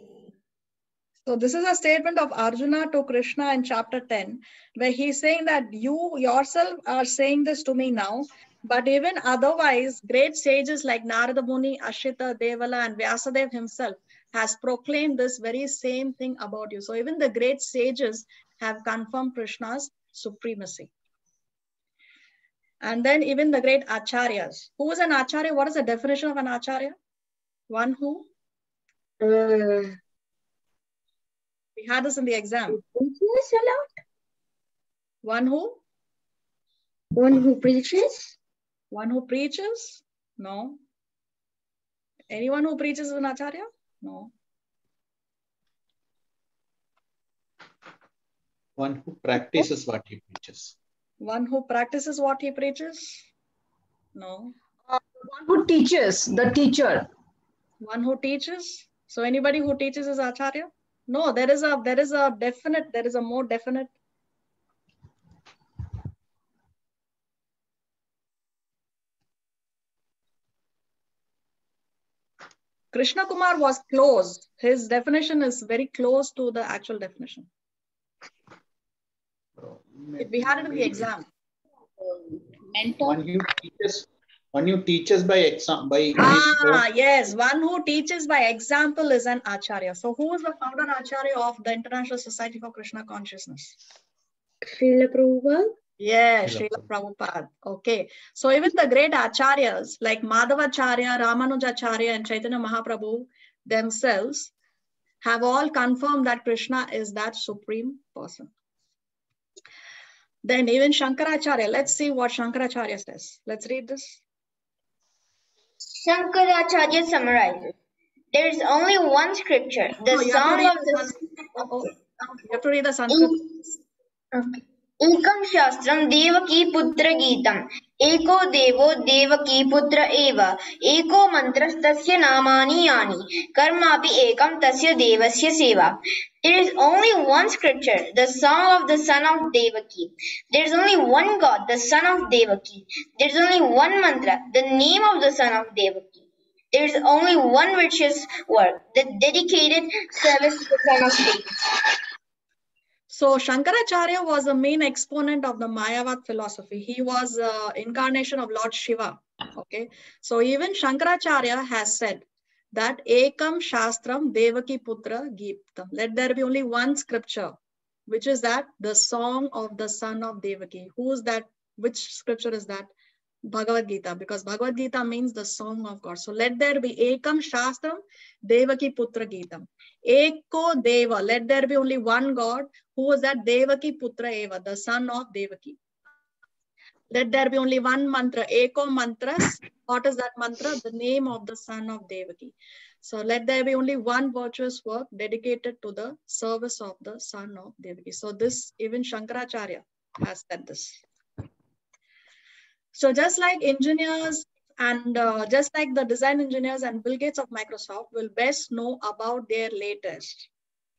So this is a statement of Arjuna to Krishna in chapter 10, where he's saying that you yourself are saying this to me now, but even otherwise, great sages like Narada Muni, Ashita, Devala, and Vyasadeva himself has proclaimed this very same thing about you. So even the great sages have confirmed Krishna's supremacy. And then even the great acharyas. Who is an acharya? What is the definition of an acharya? One who? We had this in the exam. One who? One who preaches? One who preaches? No. Anyone who preaches is an acharya? No. One who practices what he preaches. One who practices what he preaches? No. One who teaches, the teacher. One who teaches? So anybody who teaches is acharya? No, there is a more definite. Krishna Kumar was close. His definition is very close to the actual definition. We had it in the exam. One who teaches by example. Yes, one who teaches by example is an acharya. So who is the founder acharya of the International Society for Krishna Consciousness? Srila Prabhupada? Yes, Srila Prabhupada. Okay. So even the great acharyas like Madhavacharya, Ramanujacharya, and Chaitanya Mahaprabhu themselves have all confirmed that Krishna is that supreme person. Then even Shankaracharya, let's see what Shankaracharya says. Let's read this. Shankaracharya summarizes, there is only one scripture, the song of the... You have to read the Sanskrit. Okay. Ekam Shastram Devaki Putra Geetam. Eko Devo Devaki Putra Eva. Eko Mantras Tasya Namani Yani. Karmapi Ekam Tasya Devasya Seva. There is only one scripture, the song of the son of Devaki. There is only one God, the son of Devaki. There is only one mantra, the name of the son of Devaki. There is only one virtuous work, the dedicated service to the son of Devaki. So Shankaracharya was the main exponent of the Mayavad philosophy. He was incarnation of Lord Shiva. Okay. So even Shankaracharya has said that Ekam Shastram Devaki Putra Geetam. Let there be only one scripture, which is that the song of the son of Devaki. Who is that? Which scripture is that? Bhagavad Gita, because Bhagavad Gita means the song of God. So let there be Ekam Shastram Devaki Putra Geetam. Eko Deva, let there be only one God. Who is that? Devaki Putra Eva, the son of Devaki. Let there be only one mantra. Eko Mantras. What is that mantra? The name of the son of Devaki. So let there be only one virtuous work dedicated to the service of the son of Devaki. So this, even Shankaracharya has said this. So just like engineers and just like the design engineers and Bill Gates of Microsoft will best know about their latest,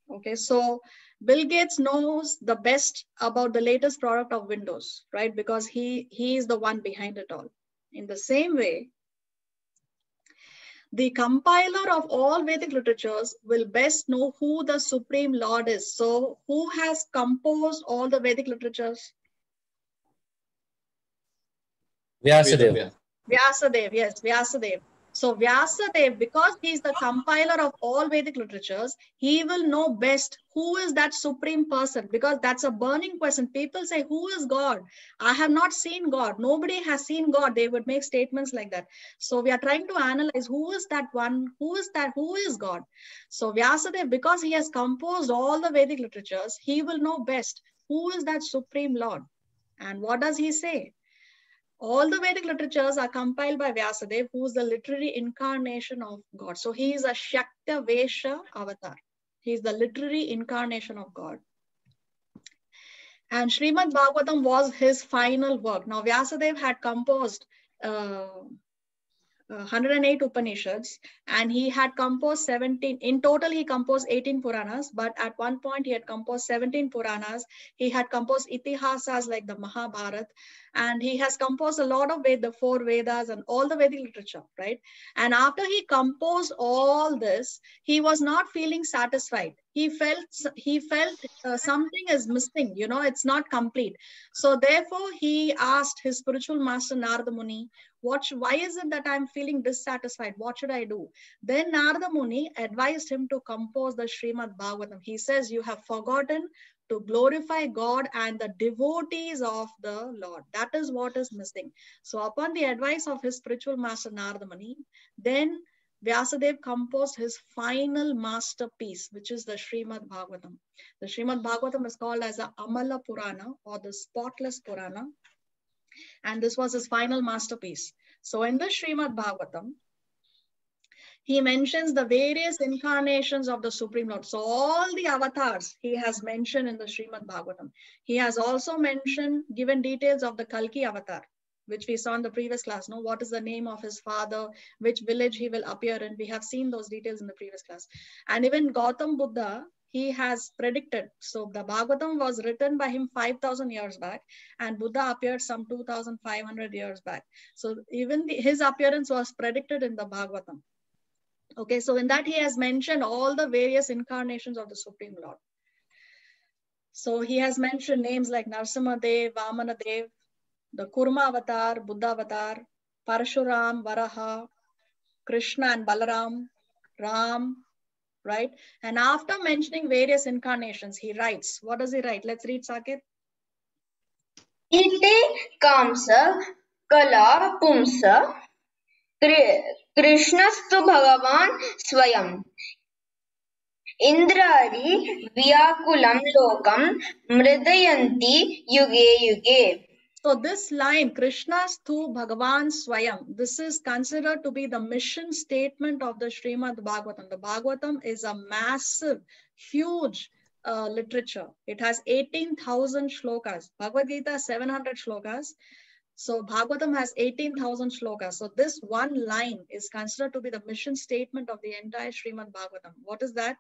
Okay, so Bill Gates knows the best about the latest product of Windows, right? Because he is the one behind it all. In the same way, the compiler of all Vedic literatures will best know who the Supreme Lord is. So who has composed all the Vedic literatures? Vyasadeva. Vyasadeva, yes, Vyasadeva. So Vyasadeva, because he is the compiler of all Vedic literatures, he will know best who is that supreme person, because that's a burning question. People say, who is God? I have not seen God. Nobody has seen God. They would make statements like that. So we are trying to analyze who is that one, who is that, who is God? So Vyasadeva, because he has composed all the Vedic literatures, he will know best who is that supreme Lord. And what does he say? All the Vedic literatures are compiled by Vyasadeva, who is the literary incarnation of God. So he is a Shakta Vesha avatar. He is the literary incarnation of God. And Srimad Bhagavatam was his final work. Now Vyasadeva had composed 108 Upanishads, and he had composed 17. In total, he composed 18 Puranas, but at one point he had composed 17 Puranas. He had composed Itihasas like the Mahabharata, and he has composed a lot of the 4 Vedas and all the Vedic literature, right? And after he composed all this, he was not feeling satisfied. He felt something is missing, you know, it's not complete. So therefore, he asked his spiritual master Narada Muni, why is it that I'm feeling dissatisfied? What should I do? Then Narada Muni advised him to compose the Srimad Bhagavatam. He says, you have forgotten to glorify God and the devotees of the Lord. That is what is missing. So upon the advice of his spiritual master Narada Muni, then Vyasadeva composed his final masterpiece, which is the Srimad Bhagavatam. The Srimad Bhagavatam is called as the Amala Purana, or the spotless Purana. And this was his final masterpiece. So in the Srimad Bhagavatam, he mentions the various incarnations of the Supreme Lord. So all the avatars he has mentioned in the Srimad Bhagavatam. He has also given details of the Kalki avatar, which we saw in the previous class. No, what is the name of his father, which village he will appear in. We have seen those details in the previous class. And even Gautam Buddha, he has predicted. So the Bhagavatam was written by him 5,000 years back, and Buddha appeared some 2,500 years back. So even his appearance was predicted in the Bhagavatam. Okay, so in that he has mentioned all the various incarnations of the Supreme Lord. So he has mentioned names like Narsimhadev, Vamanadev, the Kurma avatar, Buddha avatar, Parashuram, Varaha, Krishna and Balaram, Ram, right? And after mentioning various incarnations, he writes, what does he write? Let's read, Saket. Ite Kamsa Kala Pumsa Krishnastu Bhagavan Swayam Indrari Vyakulam Lokam Mridayanti Yuge Yuge. So this line, Krishnastu Bhagavan Swayam, this is considered to be the mission statement of the Srimad Bhagavatam. The Bhagavatam is a massive, huge literature. It has 18,000 shlokas. Bhagavad Gita 700 shlokas. So Bhagavatam has 18,000 shlokas. So this one line is considered to be the mission statement of the entire Srimad Bhagavatam. What is that?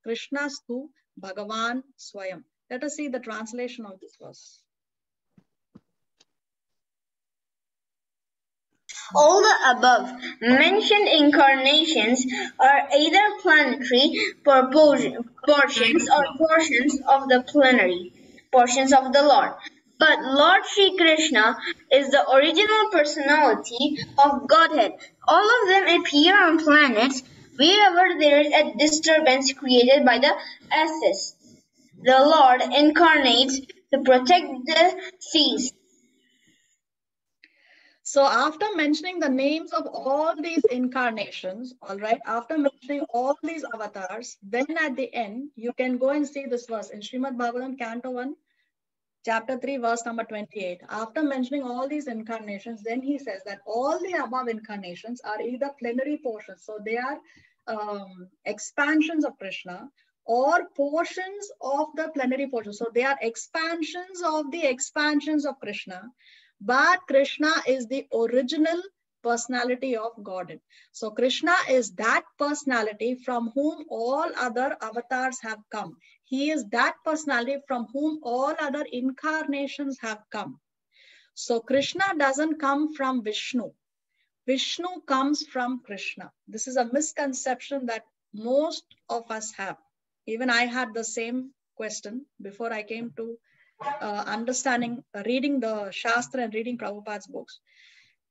Krishnastu Bhagavan Swayam. Let us see the translation of this verse. All the above mentioned incarnations are either planetary portions or portions of the plenary portions of the Lord. But Lord Sri Krishna is the original personality of Godhead. All of them appear on planets wherever there is a disturbance created by the ashes. The Lord incarnates to protect the seas. So after mentioning the names of all these incarnations, all right, after mentioning all these avatars, then at the end, you can go and see this verse in Srimad Bhagavatam, Canto 1, Chapter 3, verse number 28. After mentioning all these incarnations, then he says that all the above incarnations are either plenary portions. So they are expansions of Krishna, or portions of the plenary portion. So they are expansions of the expansions of Krishna. But Krishna is the original personality of Godhead. So Krishna is that personality from whom all other avatars have come. He is that personality from whom all other incarnations have come. So Krishna doesn't come from Vishnu. Vishnu comes from Krishna. This is a misconception that most of us have. Even I had the same question before I came to reading the Shastra and reading Prabhupada's books.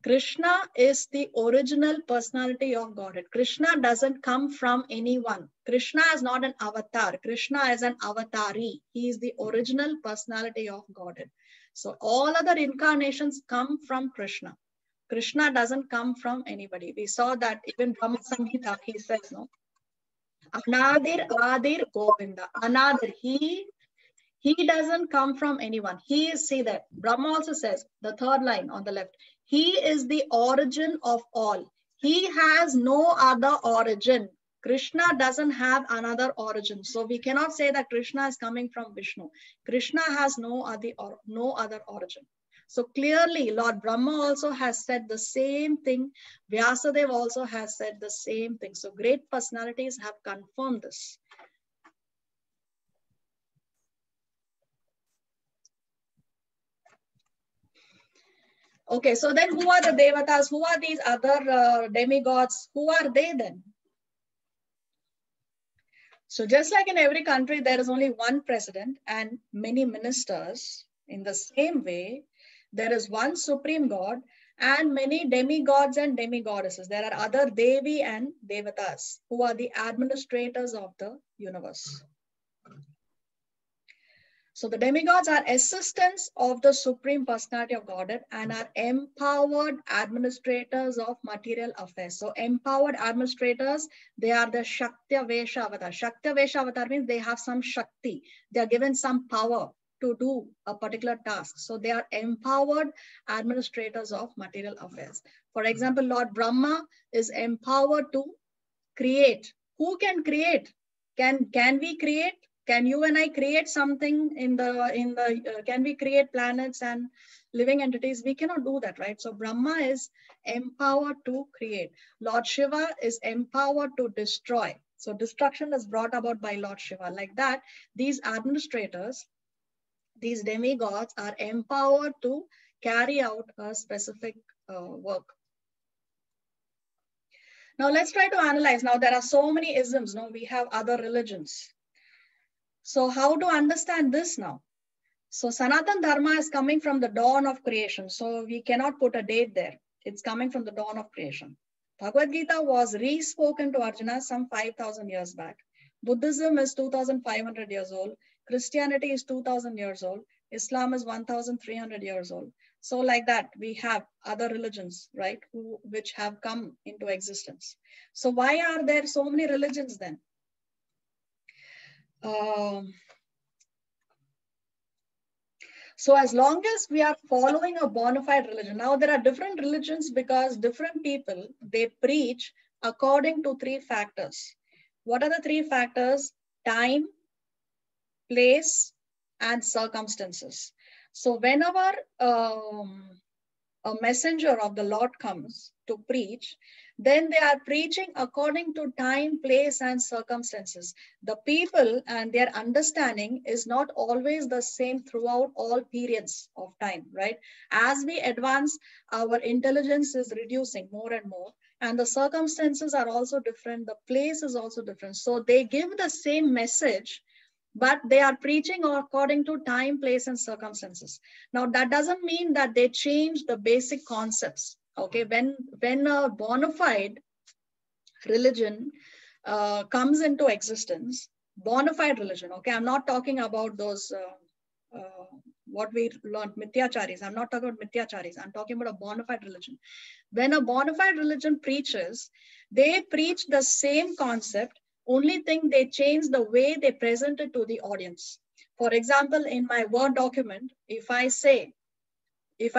Krishna is the original personality of Godhead. Krishna doesn't come from anyone. Krishna is not an avatar. Krishna is an avatari. He is the original personality of Godhead. So all other incarnations come from Krishna. Krishna doesn't come from anybody. We saw that even Brahma Samhita, he says, no? Anadir Adir Govinda. Anadir, he doesn't come from anyone. He is, see that, Brahma also says, the third line on the left, he is the origin of all. He has no other origin. Krishna doesn't have another origin. So we cannot say that Krishna is coming from Vishnu. Krishna has no other origin. So clearly, Lord Brahma also has said the same thing. Vyasadeva also has said the same thing. So great personalities have confirmed this. Okay, so then who are the devatas? Who are these other demigods? Who are they then? So just like in every country, there is only one president and many ministers. In the same way, there is one supreme god and many demigods and demigoddesses. There are other Devi and Devatas who are the administrators of the universe. So the demigods are assistants of the Supreme Personality of Godhead and are empowered administrators of material affairs. So empowered administrators, they are the Shaktya Vesha Avatar. Shaktya Vesha Avatar means they have some Shakti. They are given some power to do a particular task. So they are empowered administrators of material affairs. For example, Lord Brahma is empowered to create. Who can create? Can we create? Can you and I create something can we create planets and living entities? We cannot do that, right? So Brahma is empowered to create. Lord Shiva is empowered to destroy. So destruction is brought about by Lord Shiva. Like that, these administrators, these demigods are empowered to carry out a specific work. Now let's try to analyze. Now there are so many isms. No, we have other religions. So how to understand this now? So Sanatan Dharma is coming from the dawn of creation. So we cannot put a date there. It's coming from the dawn of creation. Bhagavad Gita was re-spoken to Arjuna some 5,000 years back. Buddhism is 2,500 years old. Christianity is 2,000 years old. Islam is 1,300 years old. So like that, we have other religions, right, which have come into existence. So why are there so many religions then? So as long as we are following a bona fide religion, now there are different religions because different people, they preach according to three factors. What are the three factors? Time, place, and circumstances. So whenever a messenger of the Lord comes to preach, then they are preaching according to time, place, and circumstances. The people and their understanding is not always the same throughout all periods of time, right? As we advance, our intelligence is reducing more and more, and the circumstances are also different. The place is also different. So they give the same message, but they are preaching according to time, place, and circumstances. Now, that doesn't mean that they change the basic concepts. Okay, when a bona fide religion comes into existence, bona fide religion, okay, I'm not talking about those, what we learned, Mityacharis. I'm not talking about Mityacharis. I'm talking about a bona fide religion. When a bona fide religion preaches, they preach the same concept. Only thing, they change the way they present it to the audience. For example, in my Word document, if I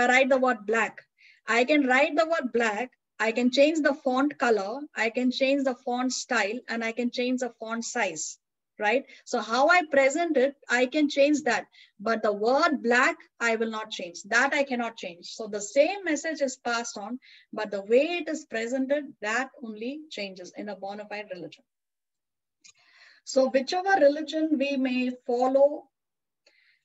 write the word black, I can write the word black, I can change the font color, I can change the font style, and I can change the font size. right? So how I present it, I can change that. But the word black, I will not change. That I cannot change. So the same message is passed on, but the way it is presented, that only changes in a bona fide religion. So whichever religion we may follow,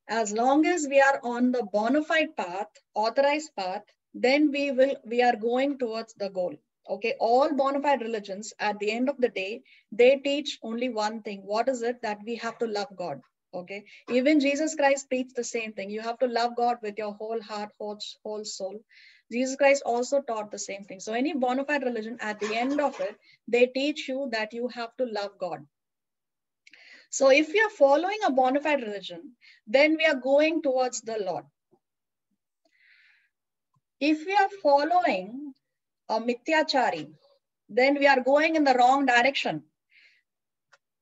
as long as we are on the bona fide path, authorized path, then we are going towards the goal. Okay, all bona fide religions, at the end of the day, they teach only one thing. What is it? That we have to love God. Okay, even Jesus Christ preached the same thing. You have to love God with your whole heart, whole soul. Jesus Christ also taught the same thing. So any bona fide religion, at the end of it, they teach you that you have to love God. So if we are following a bona fide religion, then we are going towards the Lord. If we are following a mithyachari, then we are going in the wrong direction.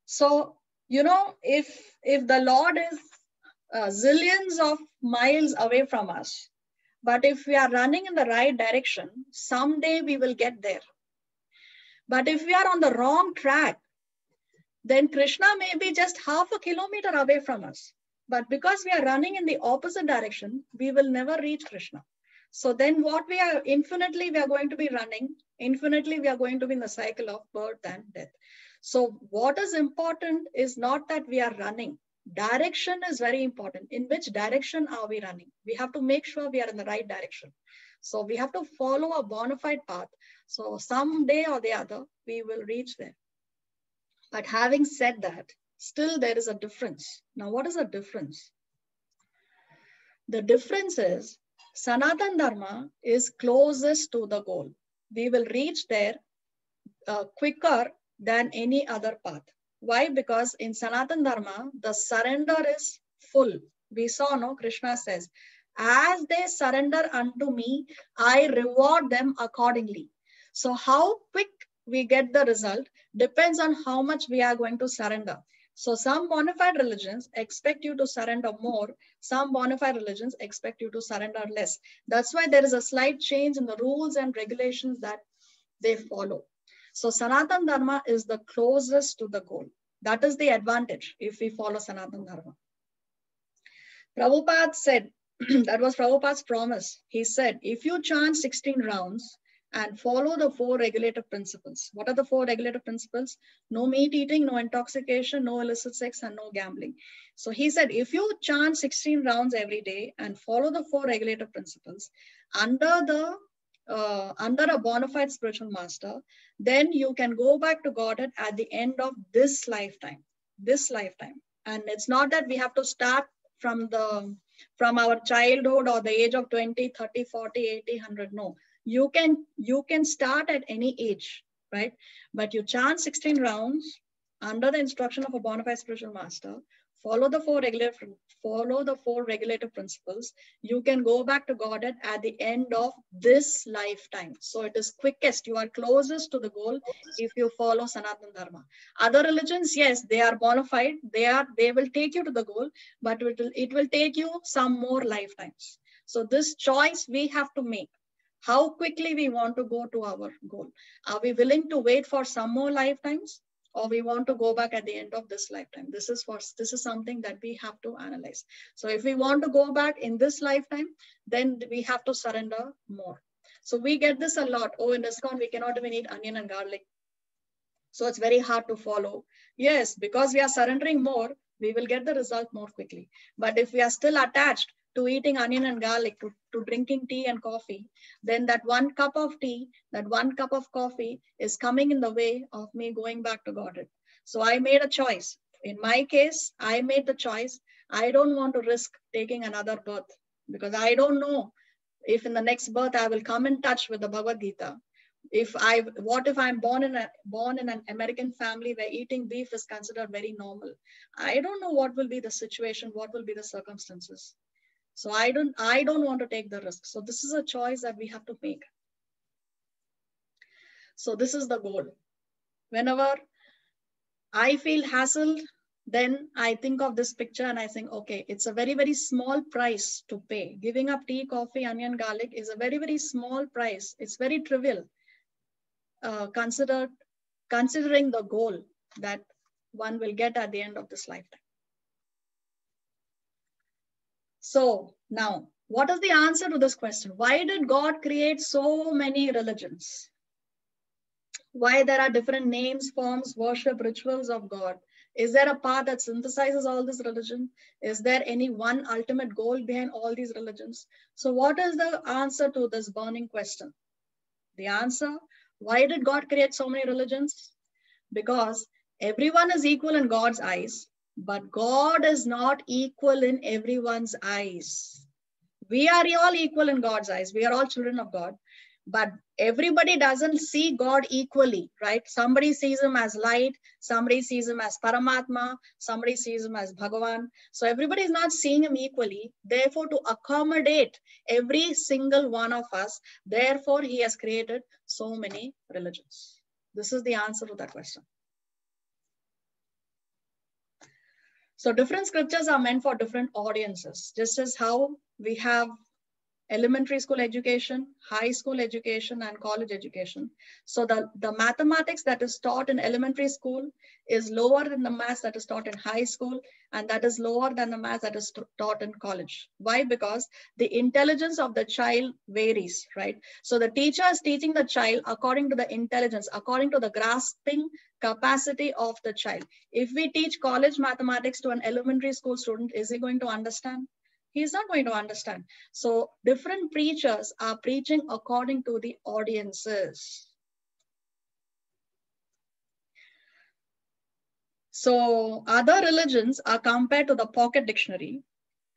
So, you know, if the Lord is zillions of miles away from us, but if we are running in the right direction, someday we will get there. But if we are on the wrong track, then Krishna may be just half a kilometer away from us. But because we are running in the opposite direction, we will never reach Krishna. So then infinitely we are going to be running, infinitely we are going to be in the cycle of birth and death. So what is important is not that we are running. Direction is very important. In which direction are we running? We have to make sure we are in the right direction. So we have to follow a bona fide path. So someday or the other, we will reach there. But having said that, still there is a difference. Now, what is the difference? The difference is Sanatana Dharma is closest to the goal. We will reach there quicker than any other path. Why? Because in Sanatana Dharma, the surrender is full. We saw, no, Krishna says, as they surrender unto me, I reward them accordingly. So how quick we get the result depends on how much we are going to surrender. So some bona fide religions expect you to surrender more. Some bona fide religions expect you to surrender less. That's why there is a slight change in the rules and regulations that they follow. So Sanatana Dharma is the closest to the goal. That is the advantage if we follow Sanatana Dharma. Prabhupada said, that was Prabhupada's promise. He said, if you chant 16 rounds and follow the 4 regulative principles. What are the 4 regulative principles? No meat eating, no intoxication, no illicit sex, and no gambling. So he said, if you chant 16 rounds every day and follow the 4 regulative principles under a bona fide spiritual master, then you can go back to Godhead at the end of this lifetime. And it's not that we have to start from our childhood or the age of 20, 30, 40, 80, 100. No. You can start at any age, right? But you chant 16 rounds under the instruction of a bona fide spiritual master, follow the 4 regulative principles. You can go back to Godhead at the end of this lifetime. So it is quickest. You are closest to the goal if you follow Sanatana Dharma. Other religions, yes, they are bona fide. They will take you to the goal, but it will take you some more lifetimes. So this choice we have to make. How quickly we want to go to our goal. Are we willing to wait for some more lifetimes, or we want to go back at the end of this lifetime? This is something that we have to analyze. So if we want to go back in this lifetime, then we have to surrender more. So we get this a lot. Oh, in ISKCON, we cannot even eat onion and garlic. So it's very hard to follow. Yes, because we are surrendering more, we will get the result more quickly. But if we are still attached to eating onion and garlic, to drinking tea and coffee, then that 1 cup of tea, that 1 cup of coffee is coming in the way of me going back to Godhead. So I made a choice. In my case, I made the choice. I don't want to risk taking another birth because I don't know if in the next birth I will come in touch with the Bhagavad Gita. What if I'm born in an American family where eating beef is considered very normal? I don't know what will be the situation, what will be the circumstances. So I don't want to take the risk. So this is a choice that we have to make. So this is the goal. Whenever I feel hassled, then I think of this picture and I think, okay, it's a very, very small price to pay. Giving up tea, coffee, onion, garlic is a very, very small price. It's very trivial, considering the goal that one will get at the end of this lifetime. So now, what is the answer to this question? Why did God create so many religions? Why there are different names, forms, worship, rituals of God? Is there a path that synthesizes all this religion? Is there any one ultimate goal behind all these religions? So what is the answer to this burning question? The answer, why did God create so many religions? Because everyone is equal in God's eyes, but God is not equal in everyone's eyes. We are all equal in God's eyes. We are all children of God. But everybody doesn't see God equally, right? Somebody sees him as light, somebody sees him as Paramatma, somebody sees him as Bhagavan. So everybody is not seeing him equally. Therefore, to accommodate every single one of us, therefore he has created so many religions. This is the answer to that question. So different scriptures are meant for different audiences, just as how we have elementary school education, high school education, and college education. So the mathematics that is taught in elementary school is lower than the maths that is taught in high school, and that is lower than the maths that is taught in college. Why? Because the intelligence of the child varies, right? So the teacher is teaching the child according to the intelligence, according to the grasping capacity of the child. If we teach college mathematics to an elementary school student, is he going to understand? He's not going to understand. So different preachers are preaching according to the audiences. So other religions are compared to the pocket dictionary,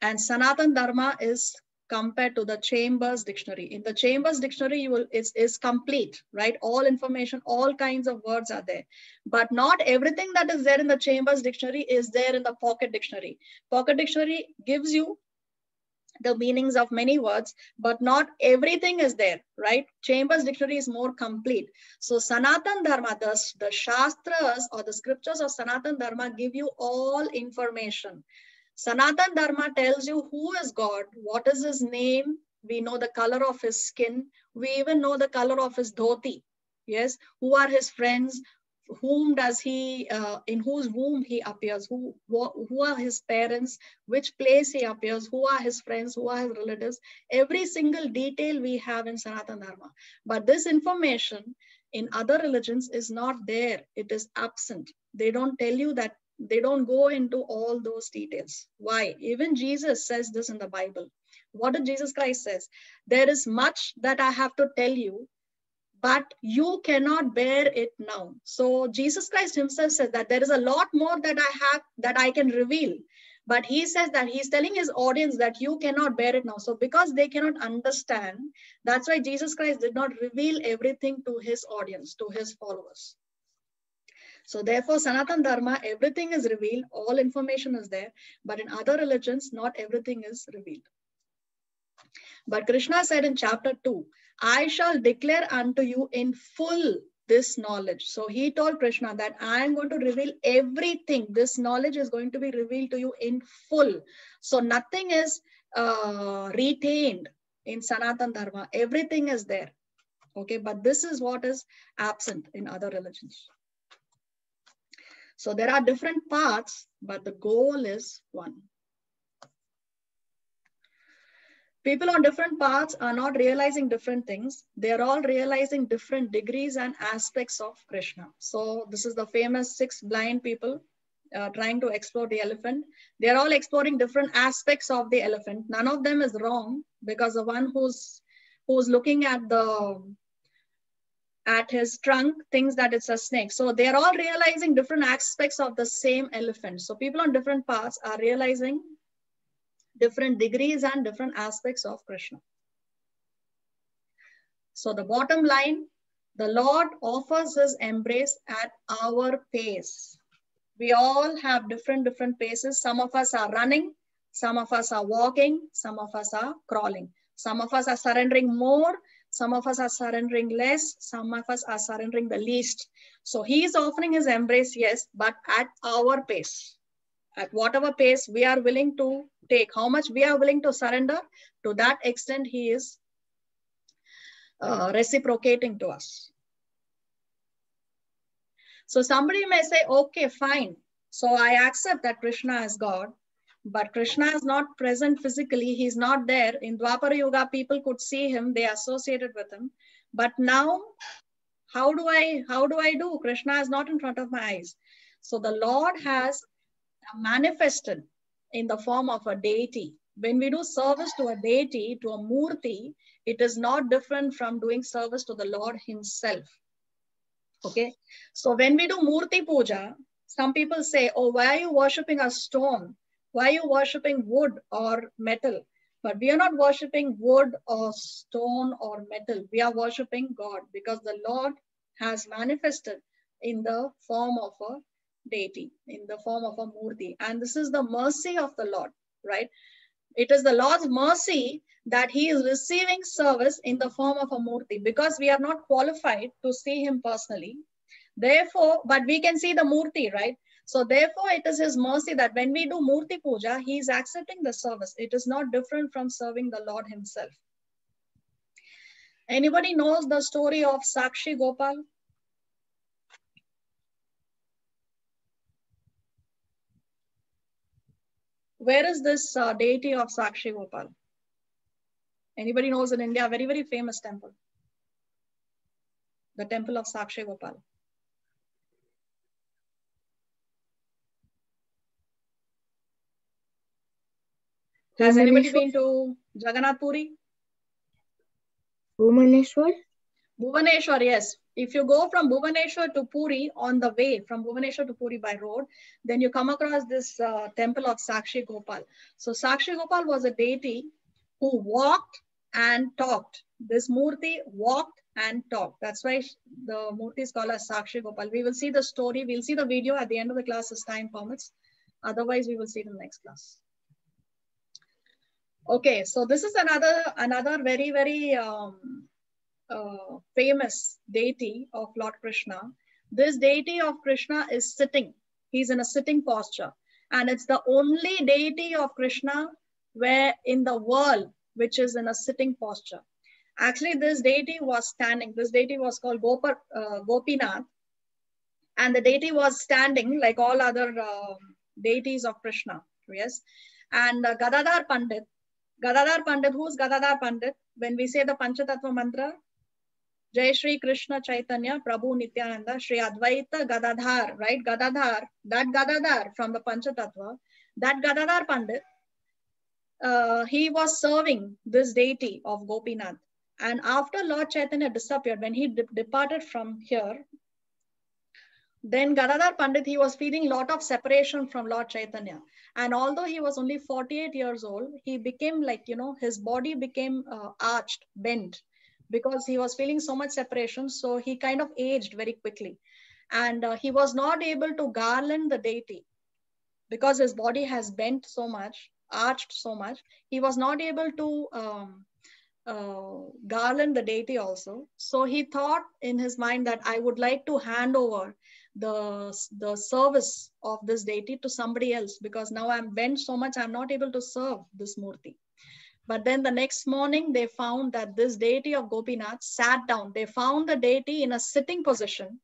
and Sanatana Dharma is compared to the Chambers Dictionary. In the Chambers Dictionary, it's complete, right? All information, all kinds of words are there. But not everything that is there in the Chambers Dictionary is there in the Pocket Dictionary. Pocket Dictionary gives you the meanings of many words, but not everything is there, right? Chambers Dictionary is more complete. So Sanatana Dharma, the Shastras or the scriptures of Sanatana Dharma give you all information. Sanatana Dharma tells you who is God, what is his name, we know the color of his skin, we even know the color of his dhoti, yes, who are his friends, whom does he, in whose womb he appears, who are his parents, which place he appears, who are his friends, who are his relatives. Every single detail we have in Sanatana Dharma. But this information in other religions is not there. It is absent. They don't tell you that. They don't go into all those details. Why? Even Jesus says this in the Bible. What did Jesus Christ says? There is much that I have to tell you, but you cannot bear it now. So Jesus Christ himself said that there is a lot more that I have that I can reveal. But he says that he's telling his audience that you cannot bear it now. So because they cannot understand, that's why Jesus Christ did not reveal everything to his audience, to his followers. So therefore, Sanatana Dharma, everything is revealed, all information is there. But in other religions, not everything is revealed. But Krishna said in chapter 2, I shall declare unto you in full this knowledge. So he told Krishna that I am going to reveal everything. This knowledge is going to be revealed to you in full. So nothing is retained in Sanatana Dharma. Everything is there. Okay, but this is what is absent in other religions. So there are different paths, but the goal is one. People on different paths are not realizing different things. They are all realizing different degrees and aspects of Krishna. So this is the famous 6 blind people trying to explore the elephant. They are all exploring different aspects of the elephant. None of them is wrong, because the one who's looking at his trunk thinks that it's a snake. So they are all realizing different aspects of the same elephant. So people on different paths are realizing different degrees and different aspects of Krishna. So the bottom line, the Lord offers his embrace at our pace. We all have different paces. Some of us are running, some of us are walking, some of us are crawling. Some of us are surrendering more, some of us are surrendering less, some of us are surrendering the least. So he is offering his embrace, yes, but at our pace. At whatever pace we are willing to take, how much we are willing to surrender, to that extent he is reciprocating to us. So somebody may say, okay, fine. So I accept that Krishna is God, but Krishna is not present physically. He's not there. In Dwapara Yuga, people could see him. They associated with him. But now, how do I do? Krishna is not in front of my eyes. So the Lord has manifested in the form of a deity. When we do service to a deity, to a murti, it is not different from doing service to the Lord himself. Okay. So when we do murti puja, some people say, oh, why are you worshipping a stone? Why are you worshipping wood or metal? But we are not worshipping wood or stone or metal. We are worshipping God because the Lord has manifested in the form of a deity, in the form of a murti. And this is the mercy of the Lord, right? It is the Lord's mercy that he is receiving service in the form of a murti because we are not qualified to see him personally. Therefore, but we can see the murti, right? So therefore, it is his mercy that when we do murti puja, he is accepting the service. It is not different from serving the Lord himself. Anybody knows the story of Sakshi Gopal? Where is this deity of Sakshi Gopal? Anybody knows in India, very, very famous temple. The temple of Sakshi Gopal. Has anybody been to Jagannath Puri? Bhubaneswar? Bhubaneswar, yes. If you go from Bhubaneswar to Puri on the way, from Bhubaneswar to Puri by road, then you come across this temple of Sakshi Gopal. So Sakshi Gopal was a deity who walked and talked. This murti walked and talked. That's why the murti is called as Sakshi Gopal. We will see the story. We'll see the video at the end of the class as time permits. Otherwise, we will see it in the next class. Okay, so this is another very, very famous deity of Lord Krishna. This deity of Krishna is sitting. He's in a sitting posture. And it's the only deity of Krishna where in the world which is in a sitting posture. Actually, this deity was standing. This deity was called Gopinath. And the deity was standing like all other deities of Krishna. Yes. And Gadadhar Pandit. Gadadhar Pandit, who's Gadadhar Pandit? When we say the Panchatattva mantra, Jai Shri Krishna Chaitanya Prabhu Nityananda Shri Advaita Gadadhar, right? Gadadhar, that Gadadhar from the Panchatattva, that Gadadhar Pandit, he was serving this deity of Gopinath. And after Lord Chaitanya disappeared, when he departed from here, then Gadadhar Pandit, he was feeling a lot of separation from Lord Chaitanya. And although he was only 48 years old, he became like, his body became arched, bent, because he was feeling so much separation. So he kind of aged very quickly. And he was not able to garland the deity because his body has bent so much, arched so much. He was not able to garland the deity also. So he thought in his mind that I would like to hand over the service of this deity to somebody else, because now I'm bent so much, I'm not able to serve this murti. But then the next morning, they found that this deity of Gopinath sat down. They found the deity in a sitting position,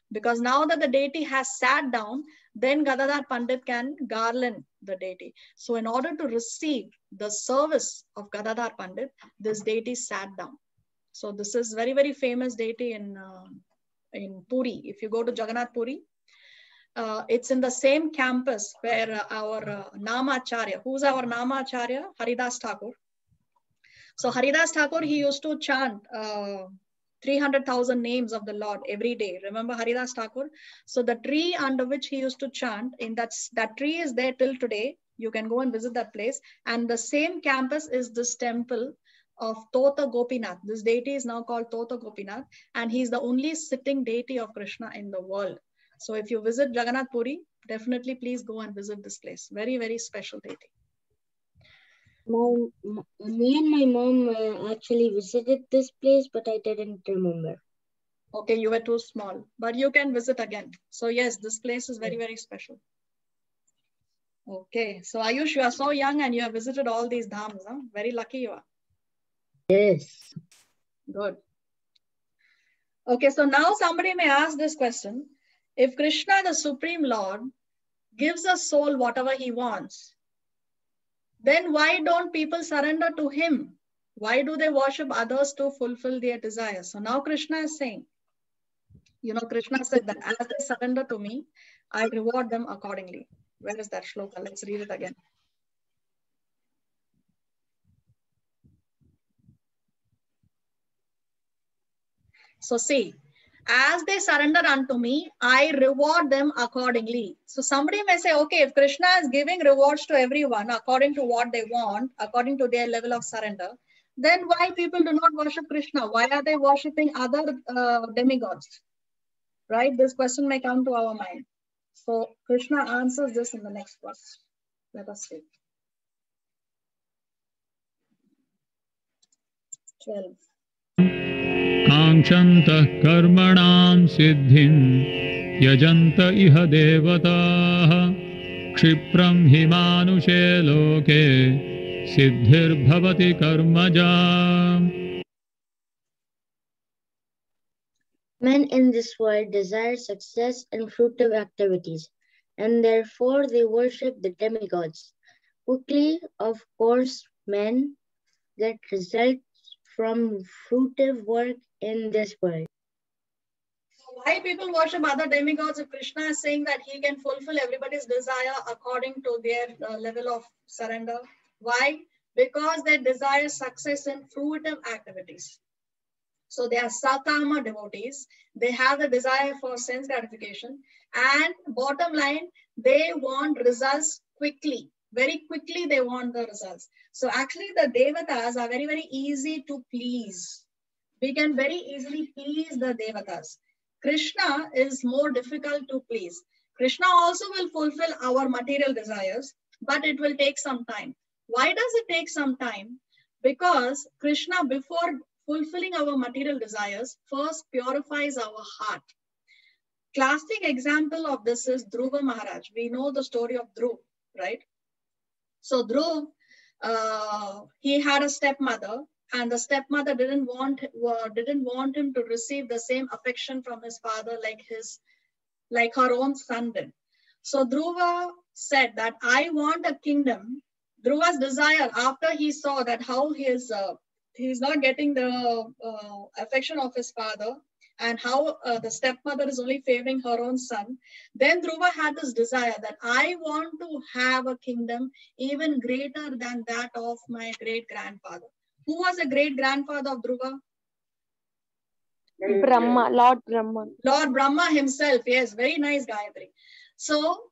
because now that the deity has sat down, then Gadadhar Pandit can garland the deity. So in order to receive the service of Gadadhar Pandit, this deity sat down. So this is very, very famous deity in Puri. If you go to Jagannath Puri, it's in the same campus where our Namacharya, who's our Namacharya? Haridas Thakur. So Haridas Thakur, he used to chant 300,000 names of the Lord every day. Remember Haridas Thakur? So the tree under which he used to chant, in that tree is there till today. You can go and visit that place. And the same campus is this temple of Tota Gopinath. This deity is now called Tota Gopinath, and he's the only sitting deity of Krishna in the world. So if you visit Jagannath Puri, definitely please go and visit this place. Very, very special deity. Me and my mom actually visited this place, but I didn't remember. Okay, you were too small, but you can visit again. So yes, this place is very, very special. Okay, so Ayush, you are so young and you have visited all these dhams. Huh? Very lucky you are. Yes. Good. Okay, so now somebody may ask this question. If Krishna, the Supreme Lord, gives a soul whatever he wants, then why don't people surrender to him? Why do they worship others to fulfill their desires? So now Krishna is saying, Krishna said that as they surrender to me, I reward them accordingly. Where is that shloka? Let's read it again. So see, as they surrender unto me, I reward them accordingly. So somebody may say, okay, if Krishna is giving rewards to everyone according to what they want, according to their level of surrender, then why people do not worship Krishna? Why are they worshipping other demigods? Right? This question may come to our mind. So Krishna answers this in the next verse. Let us see. 12. काङ्क्षन्तः कर्मणां सिद्धिं यजन्त इह देवताः क्षिप्रं हि मानुषे लोके सिद्धिर्भवति कर्मजा. Men in this world desire success and fruitive activities, and therefore they worship the demigods. Quickly, of course, men get results from fruitive work in this world. Why people worship other demigods if Krishna is saying that he can fulfill everybody's desire according to their level of surrender? Why? Because they desire success in fruitive activities. So they are sakama devotees. They have the desire for sense gratification. And bottom line, they want results quickly. Very quickly they want the results. So actually the devatas are very, very easy to please. We can very easily please the devatas. Krishna is more difficult to please. Krishna also will fulfill our material desires, but it will take some time. Why does it take some time? Because Krishna, before fulfilling our material desires, first purifies our heart. Classic example of this is Dhruva Maharaj. We know the story of Dhruv, right? So Dhruv, he had a stepmother, and the stepmother didn't want him to receive the same affection from his father like her own son did. So Dhruva said that I want a kingdom. Dhruva's desire, after he saw that how he's not getting the affection of his father, and how the stepmother is only favoring her own son, then Dhruva had this desire that I want to have a kingdom even greater than that of my great-grandfather. Who was the great-grandfather of Dhruva? Brahma, Lord Brahma. Lord Brahma himself, yes, very nice, Gayatri. So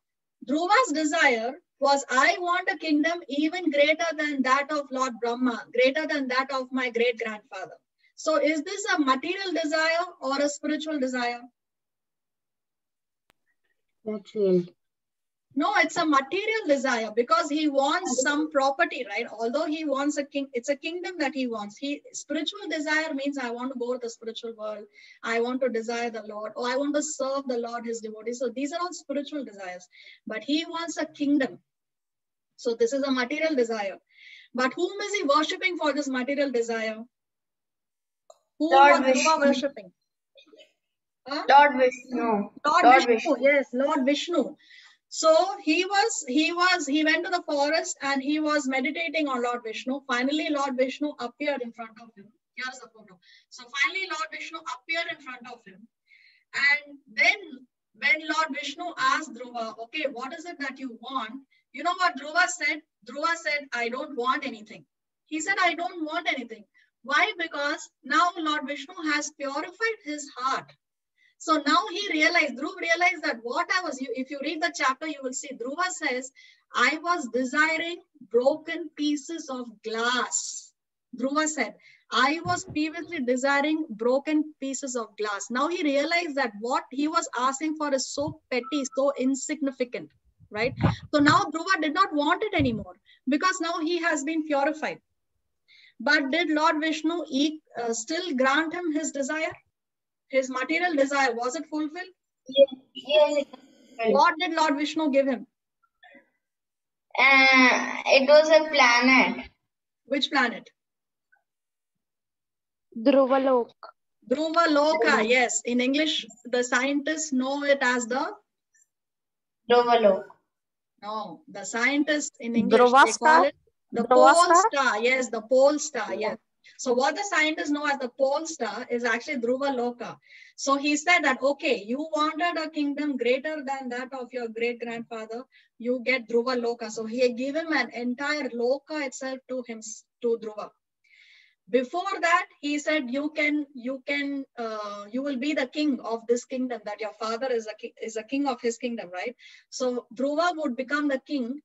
Dhruva's desire was, I want a kingdom even greater than that of Lord Brahma, greater than that of my great-grandfather. So is this a material desire or a spiritual desire? Material. No, it's a material desire because he wants some property, right? Although he wants a king, it's a kingdom that he wants. Spiritual desire means I want to go to the spiritual world. I want to desire the Lord, or I want to serve the Lord, his devotees. So these are all spiritual desires, but he wants a kingdom. So this is a material desire. But whom is he worshipping for this material desire? Who was Dhruva worshipping? Huh? Lord Vishnu. Lord Vishnu. Yes, Lord Vishnu. So he went to the forest and he was meditating on Lord Vishnu. Finally, Lord Vishnu appeared in front of him. Here's the photo. So finally, Lord Vishnu appeared in front of him. And then when Lord Vishnu asked Dhruva, okay, what is it that you want? You know what Dhruva said? Dhruva said, I don't want anything. He said, I don't want anything. Why? Because now Lord Vishnu has purified his heart. So now he realized, Dhruva realized that if you read the chapter, you will see Dhruva says, I was desiring broken pieces of glass. Dhruva said, I was previously desiring broken pieces of glass. Now he realized that what he was asking for is so petty, so insignificant, right? So now Dhruva did not want it anymore because now he has been purified. But did Lord Vishnu still grant him his desire? His material desire, was it fulfilled? Yes. What did Lord Vishnu give him? It was a planet. Which planet? Dhruvaloka. Dhruvaloka, yes. In English, the scientists know it as the Dhruvaloka. No, the scientists in English, Dhruva they call star? it the Dhruva pole star? star. Yes, the pole star. Yes. So what the scientists know as the pole star is actually Dhruva Loka. So he said that, okay, you wanted a kingdom greater than that of your great grandfather, you get Dhruva Loka. So he gave him an entire Loka itself to him, to Dhruva. Before that, he said, you will be the king of this kingdom, that your father is a king of his kingdom, right? So Dhruva would become the king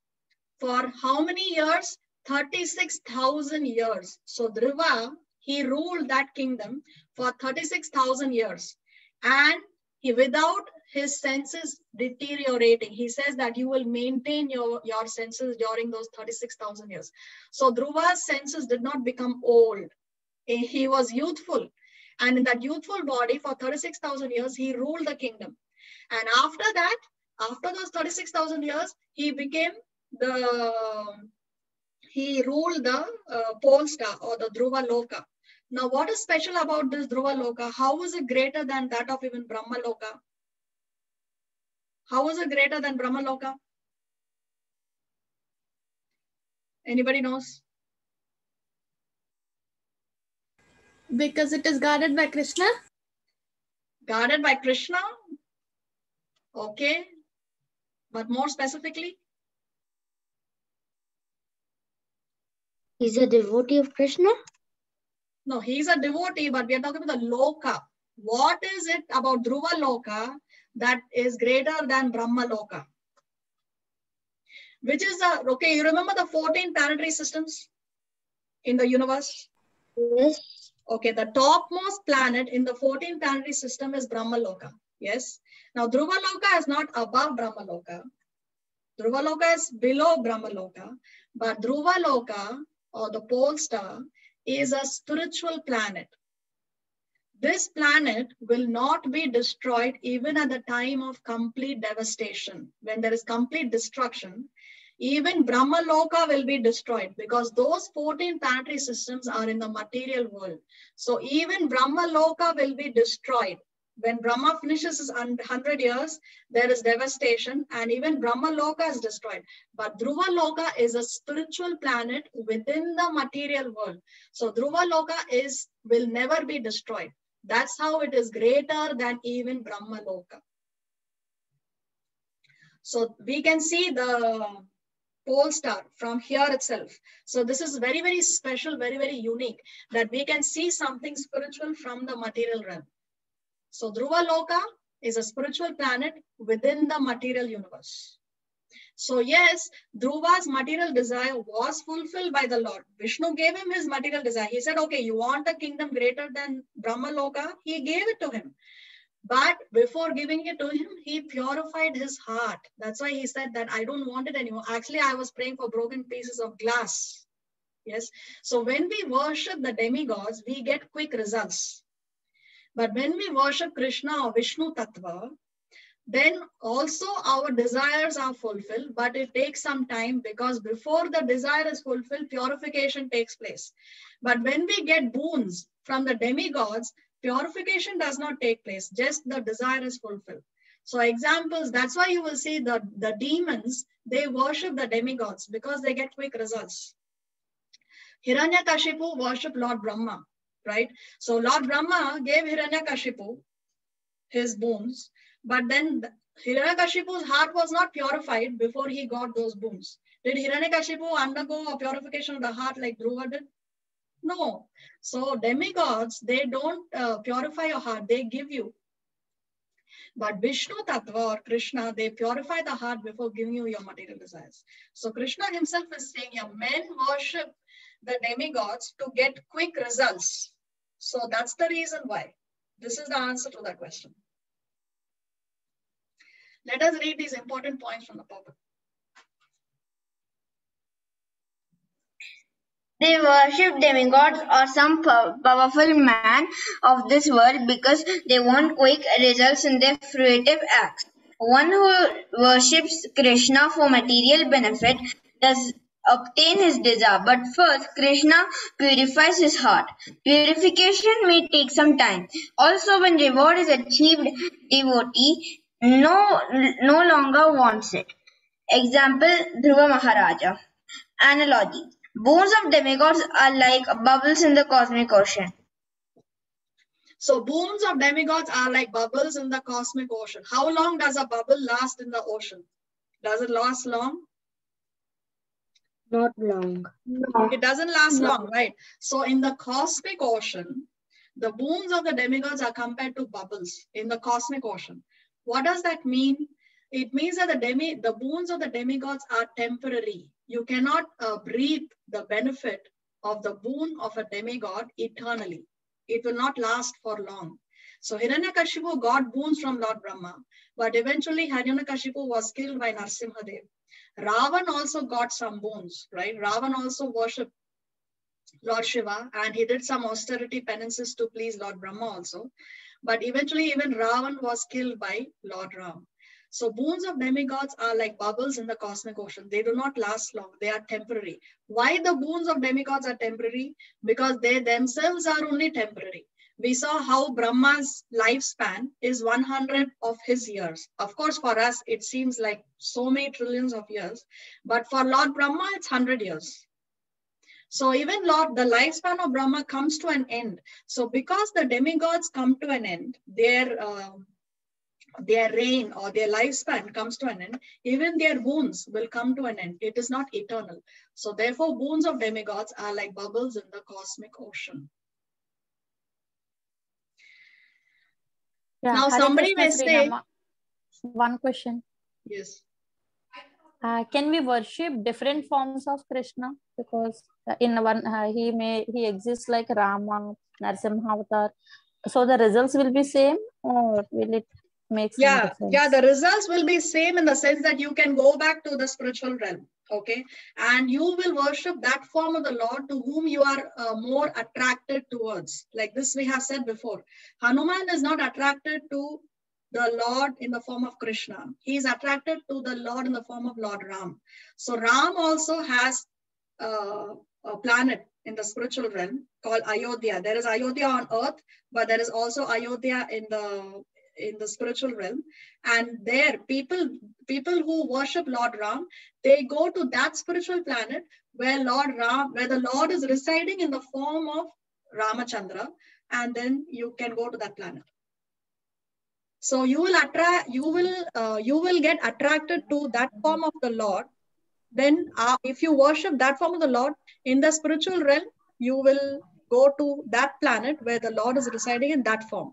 for how many years? 36,000 years. So Dhruva, he ruled that kingdom for 36,000 years. And he, without his senses deteriorating, he says that you will maintain your senses during those 36,000 years. So Dhruva's senses did not become old. He was youthful. And in that youthful body for 36,000 years, he ruled the kingdom. And after that, after those 36,000 years, he ruled the pole star or the Dhruva Loka. Now, what is special about this Dhruva Loka? How is it greater than that of even Brahma Loka? How is it greater than Brahma Loka? Anybody knows? Because it is guarded by Krishna. Guarded by Krishna? Okay. But more specifically? He's a devotee of Krishna? No, he's a devotee, but we are talking about the Loka. What is it about Dhruva Loka that is greater than Brahma Loka? Which is okay, you remember the 14 planetary systems in the universe? Yes. Okay, the topmost planet in the 14 planetary system is Brahma Loka. Yes. Now, Dhruva Loka is not above Brahma Loka. Dhruva Loka is below Brahma Loka. But Dhruva Loka, or the pole star, is a spiritual planet. This planet will not be destroyed even at the time of complete devastation. When there is complete destruction, even Brahma Loka will be destroyed because those 14 planetary systems are in the material world. So even Brahma Loka will be destroyed. When Brahma finishes his 100 years, there is devastation and even Brahma Loka is destroyed. But Dhruva Loka is a spiritual planet within the material world. So Dhruva Loka will never be destroyed. That's how it is greater than even Brahma Loka. So we can see the pole star from here itself. So this is very, very special, very, very unique that we can see something spiritual from the material realm. So Dhruva Loka is a spiritual planet within the material universe. So yes, Dhruva's material desire was fulfilled by the Lord. Vishnu gave him his material desire. He said, okay, you want a kingdom greater than Brahma Loka? He gave it to him. But before giving it to him, he purified his heart. That's why he said that I don't want it anymore. Actually, I was praying for broken pieces of glass. Yes. So when we worship the demigods, we get quick results. But when we worship Krishna or Vishnu Tattva, then also our desires are fulfilled, but it takes some time because before the desire is fulfilled, purification takes place. But when we get boons from the demigods, purification does not take place, just the desire is fulfilled. So examples, that's why you will see the demons, they worship the demigods because they get quick results. Hiranyakashipu worship Lord Brahma, right? So Lord Brahma gave Hiranyakashipu his boons, but then Hiranyakashipu's heart was not purified before he got those boons. Did Hiranyakashipu undergo a purification of the heart like Dhruva did? No. So demigods, they don't purify your heart, they give you. But Vishnu Tattva or Krishna, they purify the heart before giving you your material desires. So Krishna himself is saying, yeah, men worship the demigods to get quick results. So that's the reason why. This is the answer to that question. Let us read these important points from the purport. They worship demigods or some powerful man of this world because they want quick results in their fruitive acts. One who worships Krishna for material benefit does obtain his desire, but first Krishna purifies his heart. Purification may take some time. Also, when reward is achieved, devotee no longer wants it. Example, Dhruva Maharaja. Analogy. Bones of demigods are like bubbles in the cosmic ocean. So bones of demigods are like bubbles in the cosmic ocean. How long does a bubble last in the ocean? Does it last long? Not long. No. It doesn't last long, right? So in the cosmic ocean, the bones of the demigods are compared to bubbles in the cosmic ocean. What does that mean? It means that the bones of the demigods are temporary. You cannot breathe the benefit of the boon of a demigod eternally. It will not last for long. So Hiranyakashipu got boons from Lord Brahma, but eventually Hiranyakashipu was killed by Narsimhadev. Ravan also got some boons, right? Ravan also worshipped Lord Shiva and he did some austerity penances to please Lord Brahma also. But eventually even Ravan was killed by Lord Ram. So boons of demigods are like bubbles in the cosmic ocean. They do not last long. They are temporary. Why the boons of demigods are temporary? Because they themselves are only temporary. We saw how Brahma's lifespan is 100 of his years. Of course, for us, it seems like so many trillions of years. But for Lord Brahma, it's 100 years. So even the lifespan of Brahma comes to an end. So because the demigods come to an end, their reign or their lifespan comes to an end, even their boons will come to an end. It is not eternal. So therefore, boons of demigods are like bubbles in the cosmic ocean. Yeah, Now Hare somebody Krishna may Sri say, Rama. One question. yes. Can we worship different forms of Krishna? Because in one he exists like Rama, Narsimha Avatar. So the results will be same, or will it make some difference? Yeah, the results will be same in the sense that you can go back to the spiritual realm, okay? And you will worship that form of the Lord to whom you are more attracted towards. Like this we have said before. Hanuman is not attracted to the Lord in the form of Krishna. He is attracted to the Lord in the form of Lord Ram. So Ram also has a planet in the spiritual realm called Ayodhya. There is Ayodhya on earth, but there is also Ayodhya in the spiritual realm. And there people who worship Lord Ram, they go to that spiritual planet where the Lord is residing in the form of Ramachandra, and then you can go to that planet. So you will get attracted to that form of the Lord. Then if you worship that form of the Lord in the spiritual realm, you will go to that planet where the Lord is residing in that form.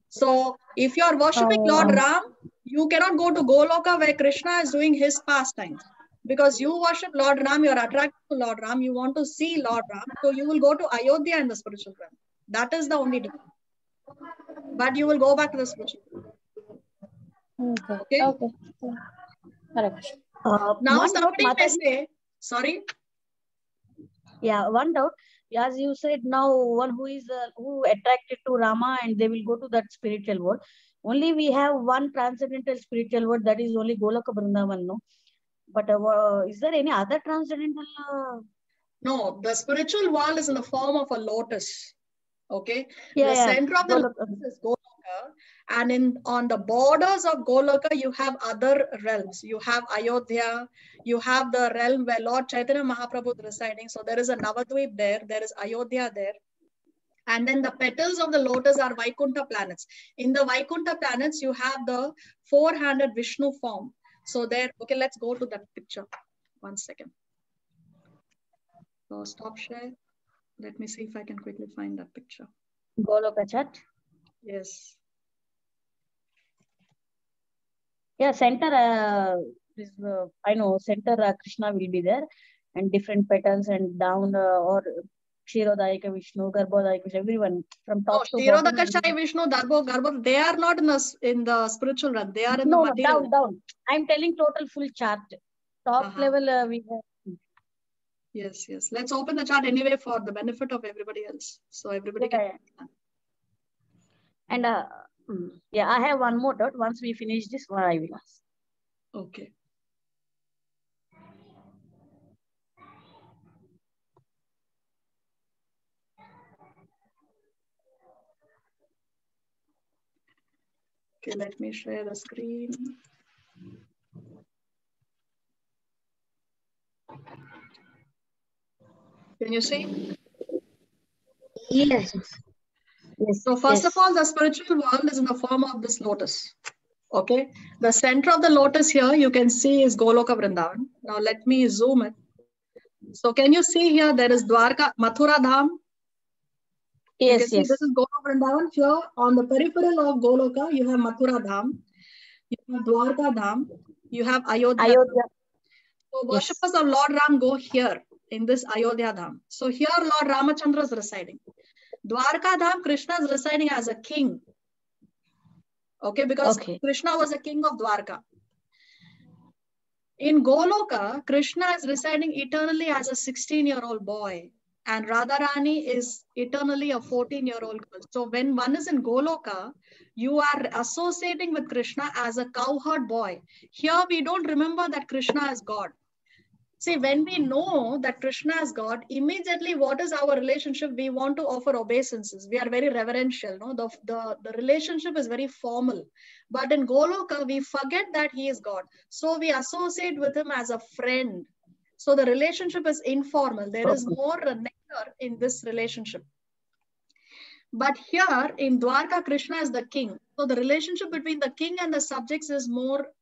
So if you are worshipping Lord Ram, you cannot go to Goloka where Krishna is doing his pastimes. Because you worship Lord Ram, you are attracted to Lord Ram, you want to see Lord Ram, so you will go to Ayodhya in the spiritual realm. That is the only difference. But you will go back to the spiritual realm. Okay? Correct. Now somebody may say, sorry? Yeah, one doubt. As you said, now one who attracted to Rama and they will go to that spiritual world. Only we have one transcendental spiritual world, that is only Goloka Vrindavan, no? But is there any other transcendental? No, the spiritual world is in the form of a lotus. Okay, Yeah, the yeah. center of the lotus is Goloka, and on the borders of Goloka you have other realms. You have Ayodhya, you have the realm where Lord Chaitanya Mahaprabhu is residing. So there is a Navadvip there, there is Ayodhya there. And then the petals of the lotus are Vaikuntha planets. In the Vaikuntha planets, you have the four-handed Vishnu form. So there, okay, let's go to that picture. 1 second. So stop share. Let me see if I can quickly find that picture. Goloka chat. Yes. Yeah, center, I know, center Krishna will be there and different petals and down or Kshirodayika Vishnu, Garbhodayika Vishnu, everyone from top to bottom. Kshirodakashai Vishnu, Garbho, they are not in the spiritual realm. They are in the material. Down. I'm telling total full chart. Top level we have. Yes. Let's open the chart anyway for the benefit of everybody else. So everybody can understand. And yeah, I have one more doubt. Once we finish this, I will ask. Okay. Okay, let me share the screen. Can you see? Yes. So first of all, the spiritual world is in the form of this lotus. Okay. The center of the lotus here you can see is Goloka Vrindavan. Now let me zoom it. So can you see here there is Dwarka, Mathura Dham? You can see this is Goloka Vrindavan. Here on the peripheral of Goloka, you have Mathura Dham, you have Dwarka Dham, you have Ayodhya. So worshippers of Lord Ram go here in this Ayodhya Dham. So here Lord Ramachandra is residing. Dwarka Dham, Krishna is residing as a king. Okay, because Krishna was a king of Dwarka. In Goloka, Krishna is residing eternally as a 16-year-old boy. And Radharani is eternally a 14-year-old girl. So when one is in Goloka, you are associating with Krishna as a cowherd boy. Here we don't remember that Krishna is God. See, when we know that Krishna is God, immediately what is our relationship? We want to offer obeisances. We are very reverential. No? The relationship is very formal. But in Goloka, we forget that he is God. So we associate with him as a friend. So the relationship is informal. There is more nectar in this relationship. But here in Dwarka, Krishna is the king. So the relationship between the king and the subjects is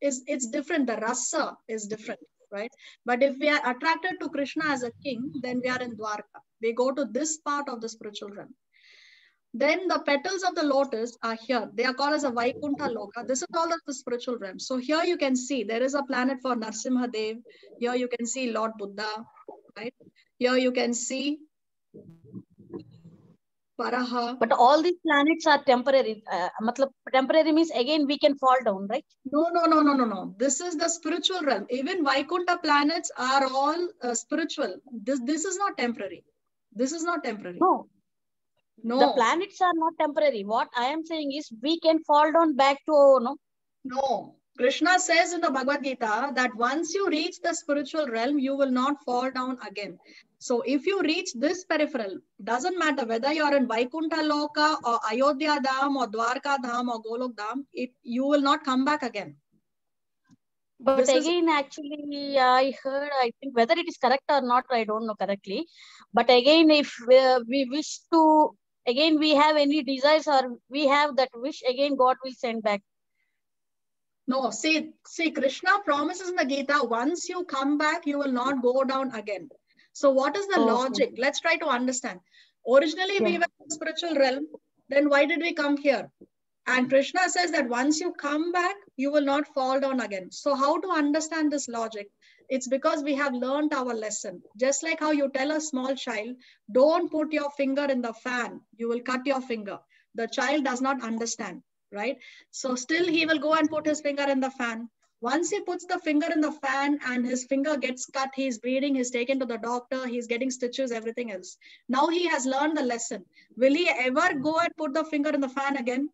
it's different. The rasa is different, right? But if we are attracted to Krishna as a king, then we are in Dwarka. We go to this part of the spiritual realm. Then the petals of the lotus are here. They are called as a Vaikuntha Loka. This is all of the spiritual realm. So here you can see there is a planet for Narsimha Dev. Here you can see Lord Buddha, right? Here you can see Paraha. But all these planets are temporary. Temporary means again we can fall down, right? No. This is the spiritual realm. Even Vaikuntha planets are all spiritual. This is not temporary. This is not temporary. No. The planets are not temporary. What I am saying is we can fall down back to No. Krishna says in the Bhagavad Gita that once you reach the spiritual realm, you will not fall down again. So if you reach this peripheral, doesn't matter whether you are in Vaikuntha Loka or Ayodhya Dham or Dwarka Dham or Golok Dham, you will not come back again. But again, actually, I heard, I think whether it is correct or not, I don't know correctly. But again, if we wish to, again, we have any desires or we have that wish, again, God will send back. No, see, Krishna promises in the Gita, once you come back, you will not go down again. So what is the logic? Let's try to understand. Originally, we were in the spiritual realm. Then why did we come here? And Krishna says that once you come back, you will not fall down again. So how to understand this logic? It's because we have learned our lesson. Just like how you tell a small child, don't put your finger in the fan. You will cut your finger. The child does not understand, right? So still he will go and put his finger in the fan. Once he puts the finger in the fan and his finger gets cut, he's bleeding, he's taken to the doctor, he's getting stitches, everything else. Now he has learned the lesson. Will he ever go and put the finger in the fan again?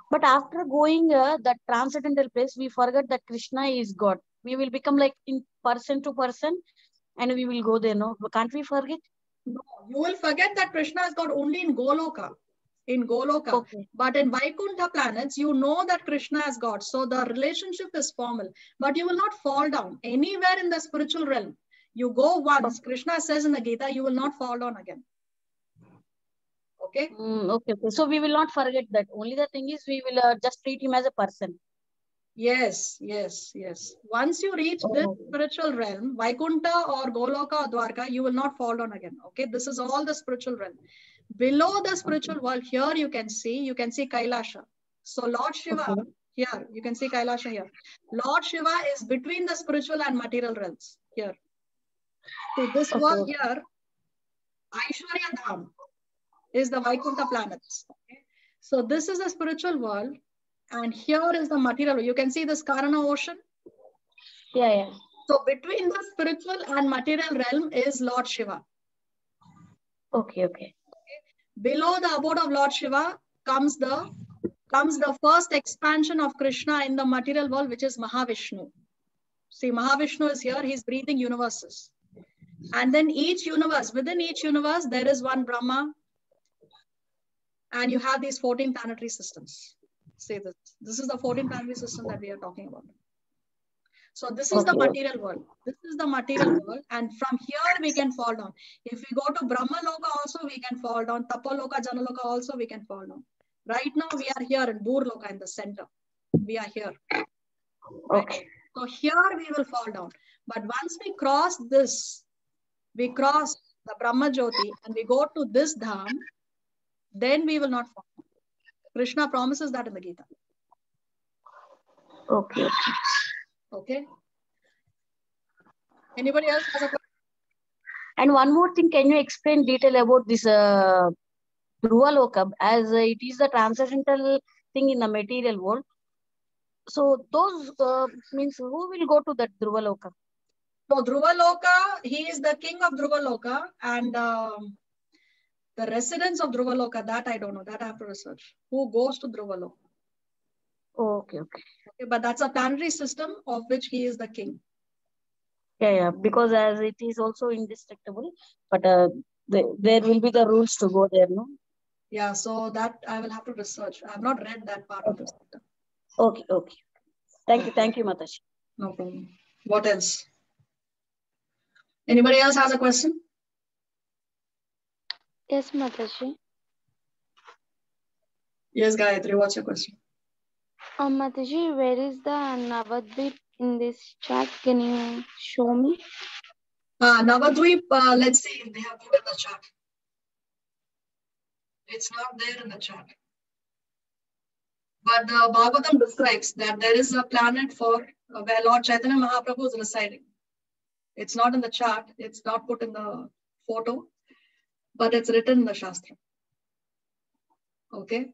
But after going that transcendental place, we forget that Krishna is God. We will become like in person to person and we will go there. No, can't we forget? No, you will forget that Krishna is God only in Goloka. In Goloka. But in Vaikuntha planets, you know that Krishna is God. So the relationship is formal. But you will not fall down. Anywhere in the spiritual realm, you go once, Krishna says in the Gita, you will not fall down again. Okay? Okay. So we will not forget that. Only the thing is we will just treat him as a person. Yes. Once you reach this spiritual realm, Vaikuntha or Goloka or Dwarka, you will not fall down again. Okay? This is all the spiritual realm. Below the spiritual world, here you can see Kailasha. So Lord Shiva, here, you can see Kailasha here. Lord Shiva is between the spiritual and material realms, here. So this world here, Aishwarya Dham, is the Vaikuntha planets. Okay? So this is the spiritual world, and here is the material. You can see this Karana ocean. Yeah. So between the spiritual and material realm is Lord Shiva. Okay. Below the abode of Lord Shiva comes the first expansion of Krishna in the material world, which is Mahavishnu. See, Mahavishnu is here. He's breathing universes. And then within each universe, there is one Brahma. And you have these 14 planetary systems. See this. This is the 14 planetary system that we are talking about. So this is the material world. This is the material world. And from here we can fall down. If we go to Brahma Loka also, we can fall down. Tapoloka, Janaloka also, we can fall down. Right now we are here in Bur Loka in the center. We are here. Right? So here we will fall down. But once we cross this, we cross the Brahma Jyoti and we go to this dham, then we will not fall down. Krishna promises that in the Gita. Okay. Okay. Anybody else has a question? And one more thing, can you explain detail about this Dhruva Loka, as it is the transcendental thing in the material world? So those means who will go to that Dhruva Loka? So Dhruva Loka, he is the king of Dhruva Loka, and the residents of Dhruva Loka, that I don't know, that I have to research. Who goes to Dhruva Loka? Okay. But that's a planetary system of which he is the king. Yeah, because as it is also indestructible, but there will be the rules to go there, no? Yeah, so that I will have to research. I have not read that part of the system. Okay. Thank you, Mataji. No problem. What else? Anybody else has a question? Yes, Mataji. Yes, Gayatri, what's your question? Mataji, where is the Navadvip in this chart? Can you show me? Navadvip, let's see if they have put in the chart. It's not there in the chart. But the Bhagavatam describes that there is a planet for where Lord Chaitanya Mahaprabhu is residing. It's not in the chart. It's not put in the photo, but it's written in the Shastra. Okay?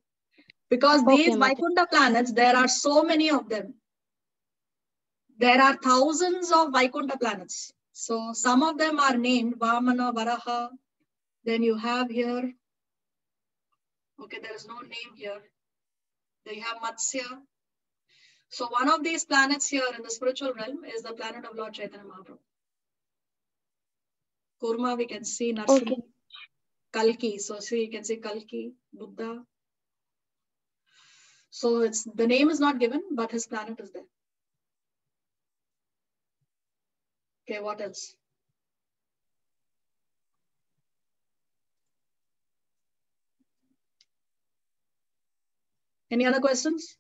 Because these Vaikuntha planets, there are so many of them. There are thousands of Vaikuntha planets. So some of them are named Vamana, Varaha. Then you have here, okay, there is no name here. Then you have Matsya. So one of these planets here in the spiritual realm is the planet of Lord Chaitanya Mahaprabhu. Kurma, we can see Narsimha. Kalki. So see, you can see Kalki, Buddha. So the name is not given, but his planet is there. Okay, what else? Any other questions?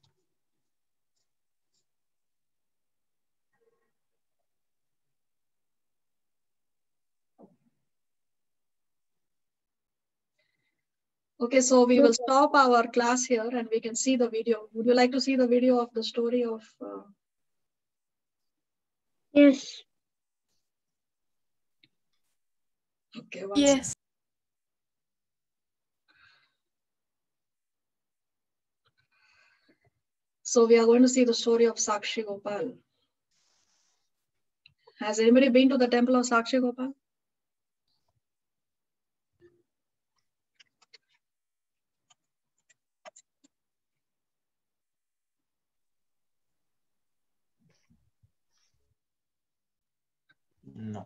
Okay, so we will stop our class here and we can see the video. Would you like to see the video of the story of... Yes. Okay. Yes. So we are going to see the story of Sakshi Gopal. Has anybody been to the temple of Sakshi Gopal? No.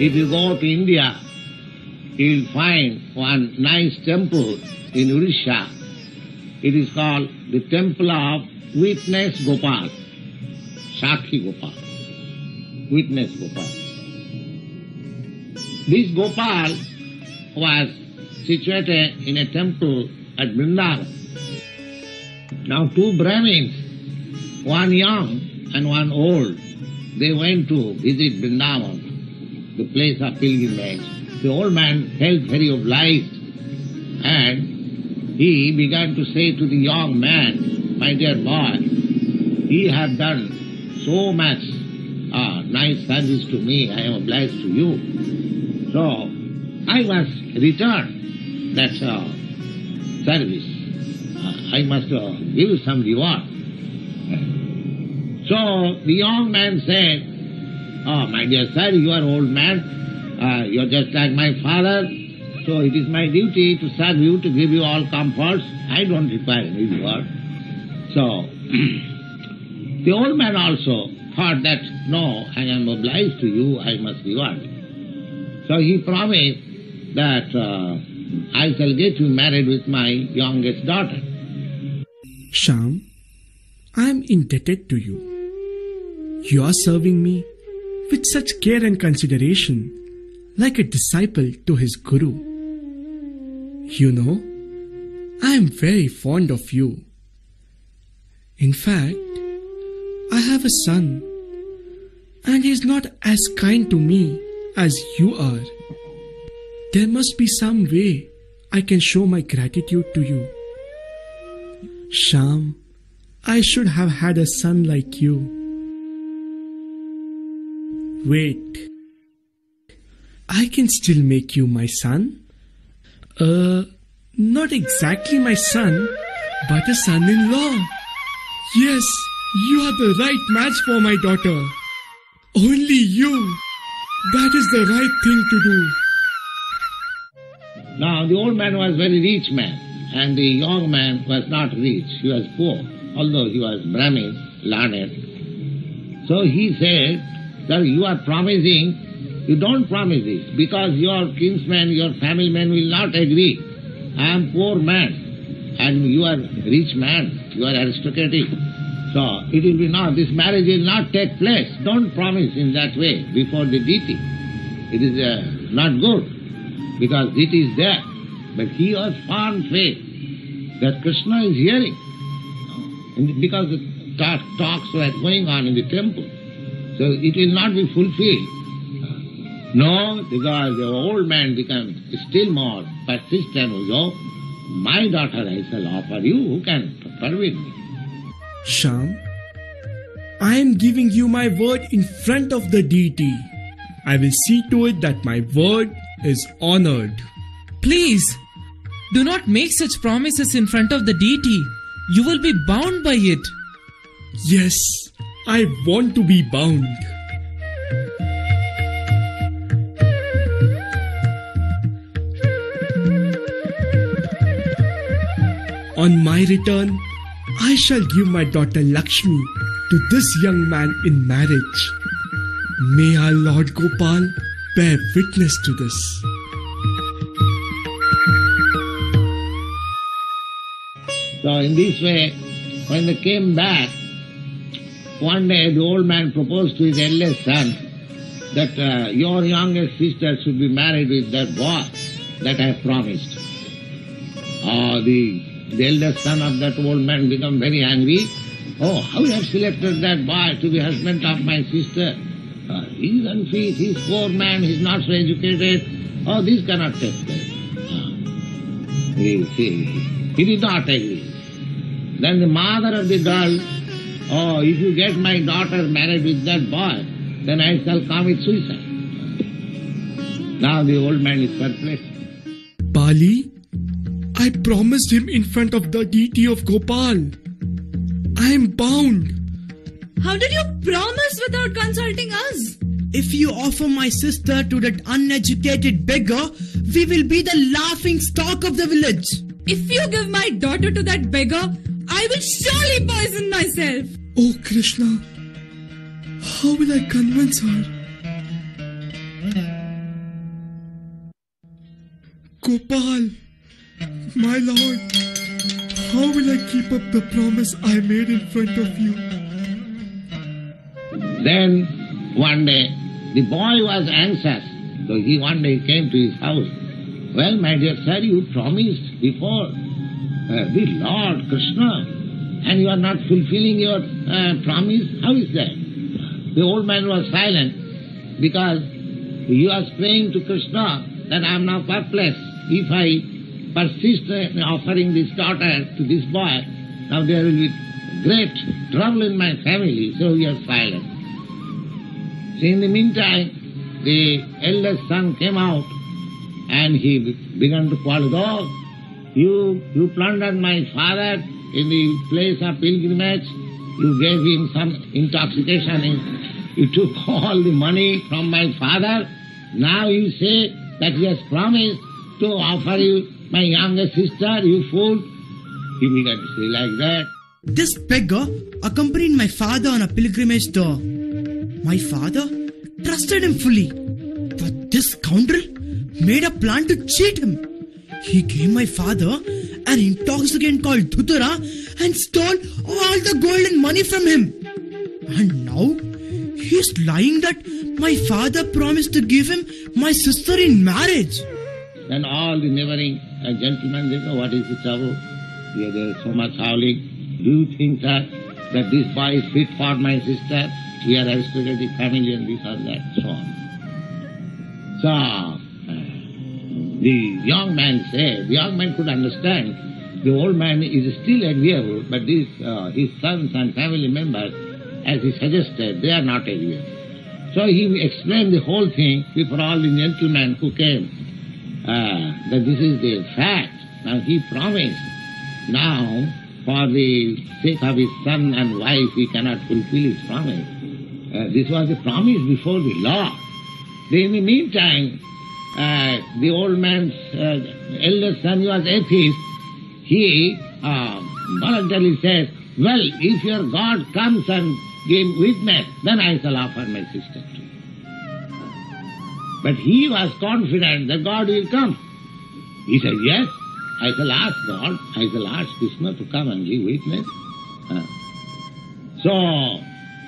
If you go to India, you will find one nice temple in Odisha. It is called the Temple of Witness Gopal, Sakshi Gopal, Witness Gopal. This Gopal was situated in a temple at Vrindavan. Now two Brahmins, one young and one old, they went to visit Vrindavan, the place of pilgrimage. The old man felt very obliged and he began to say to the young man, "My dear boy, you have done so much nice service to me, I am obliged to you. So I must return that service. I must give you some reward." So the young man said, "Oh, my dear sir, you are old man. You are just like my father. So it is my duty to serve you, to give you all comforts. I don't require any reward." So the old man also thought that, no, I am obliged to you, I must reward you. So he promised that I shall get you married with my youngest daughter. Shyam, I am indebted to you. You are serving me with such care and consideration, like a disciple to his guru. You know, I am very fond of you. In fact, I have a son, and he is not as kind to me as you are. There must be some way I can show my gratitude to you. Shyam, I should have had a son like you. Wait, I can still make you my son? Not exactly my son, but a son-in-law. Yes, you are the right match for my daughter. Only you. That is the right thing to do. Now, the old man was a very rich man, and the young man was not rich. He was poor, although he was Brahmin, learned. So he said that you are promising, you don't promise this, because your kinsman, your family man will not agree. I am poor man, and you are rich man, you are aristocratic. So it will be not, this marriage will not take place. Don't promise in that way before the deity. It is not good, because it is there. But he was firm faith that Krishna is hearing, because the talks were going on in the temple. So it will not be fulfilled. No, because the old man becomes still more persistent. Oh, my daughter I shall offer you, who can permit me? Shyam, I am giving you my word in front of the deity. I will see to it that my word is honored. Please, do not make such promises in front of the deity. You will be bound by it. Yes, I want to be bound. On my return, I shall give my daughter Lakshmi to this young man in marriage. May our Lord Gopal bear witness to this. So in this way, when they came back, one day the old man proposed to his eldest son that your youngest sister should be married with that boy that I have promised. The eldest son of that old man became very angry. Oh, how you have selected that boy to be husband of my sister? He is unfit, he is poor man, he is not so educated. Oh, this cannot take place. He did not agree. Then the mother of the girl, oh, if you get my daughter married with that boy, then I shall commit suicide. Now the old man is perplexed. Bali, I promised him in front of the deity of Gopal. I am bound. How did you promise without consulting us? If you offer my sister to that uneducated beggar, we will be the laughing stock of the village. If you give my daughter to that beggar, I will surely poison myself. Oh Krishna, how will I convince her? Gopal, my lord, how will I keep up the promise I made in front of you? Then one day the boy was anxious, so he one day came to his house. Well, my dear sir, you promised before the Lord Krishna, and you are not fulfilling your promise. How is that? The old man was silent, because he was praying to Krishna that I am now perplexed. If I persist in offering this daughter to this boy, now there will be great trouble in my family. So he was silent. So in the meantime, the eldest son came out and he began to quarrel. Oh, you plundered my father in the place of pilgrimage. You gave him some intoxication. You took all the money from my father. Now you say that he has promised to offer you my younger sister, you fool. He began to say like that. This beggar accompanied my father on a pilgrimage tour. My father trusted him fully, but this scoundrel made a plan to cheat him. He gave my father an intoxicant called Dhutura and stole all the gold and money from him. And now he is lying that my father promised to give him my sister in marriage. Then all the neighboring gentlemen, they know what is the trouble. There is so much howling. Do you think that this boy is fit for my sister? We are aristocratic family and this or that, so on. So, the young man said, the young man could understand, the old man is still agreeable, but these, his sons and family members, as he suggested, they are not agreeable. So he explained the whole thing before all the gentlemen who came, that this is the fact. Now he promised. Now, for the sake of his son and wife, he cannot fulfill his promise. This was a promise before the Lord. In the meantime, the old man's eldest son was atheist. He voluntarily says, well, if your God comes and gives witness, then I shall offer my sister to you. But he was confident that God will come. He said, yes, I shall ask God, I shall ask Krishna to come and give witness. So,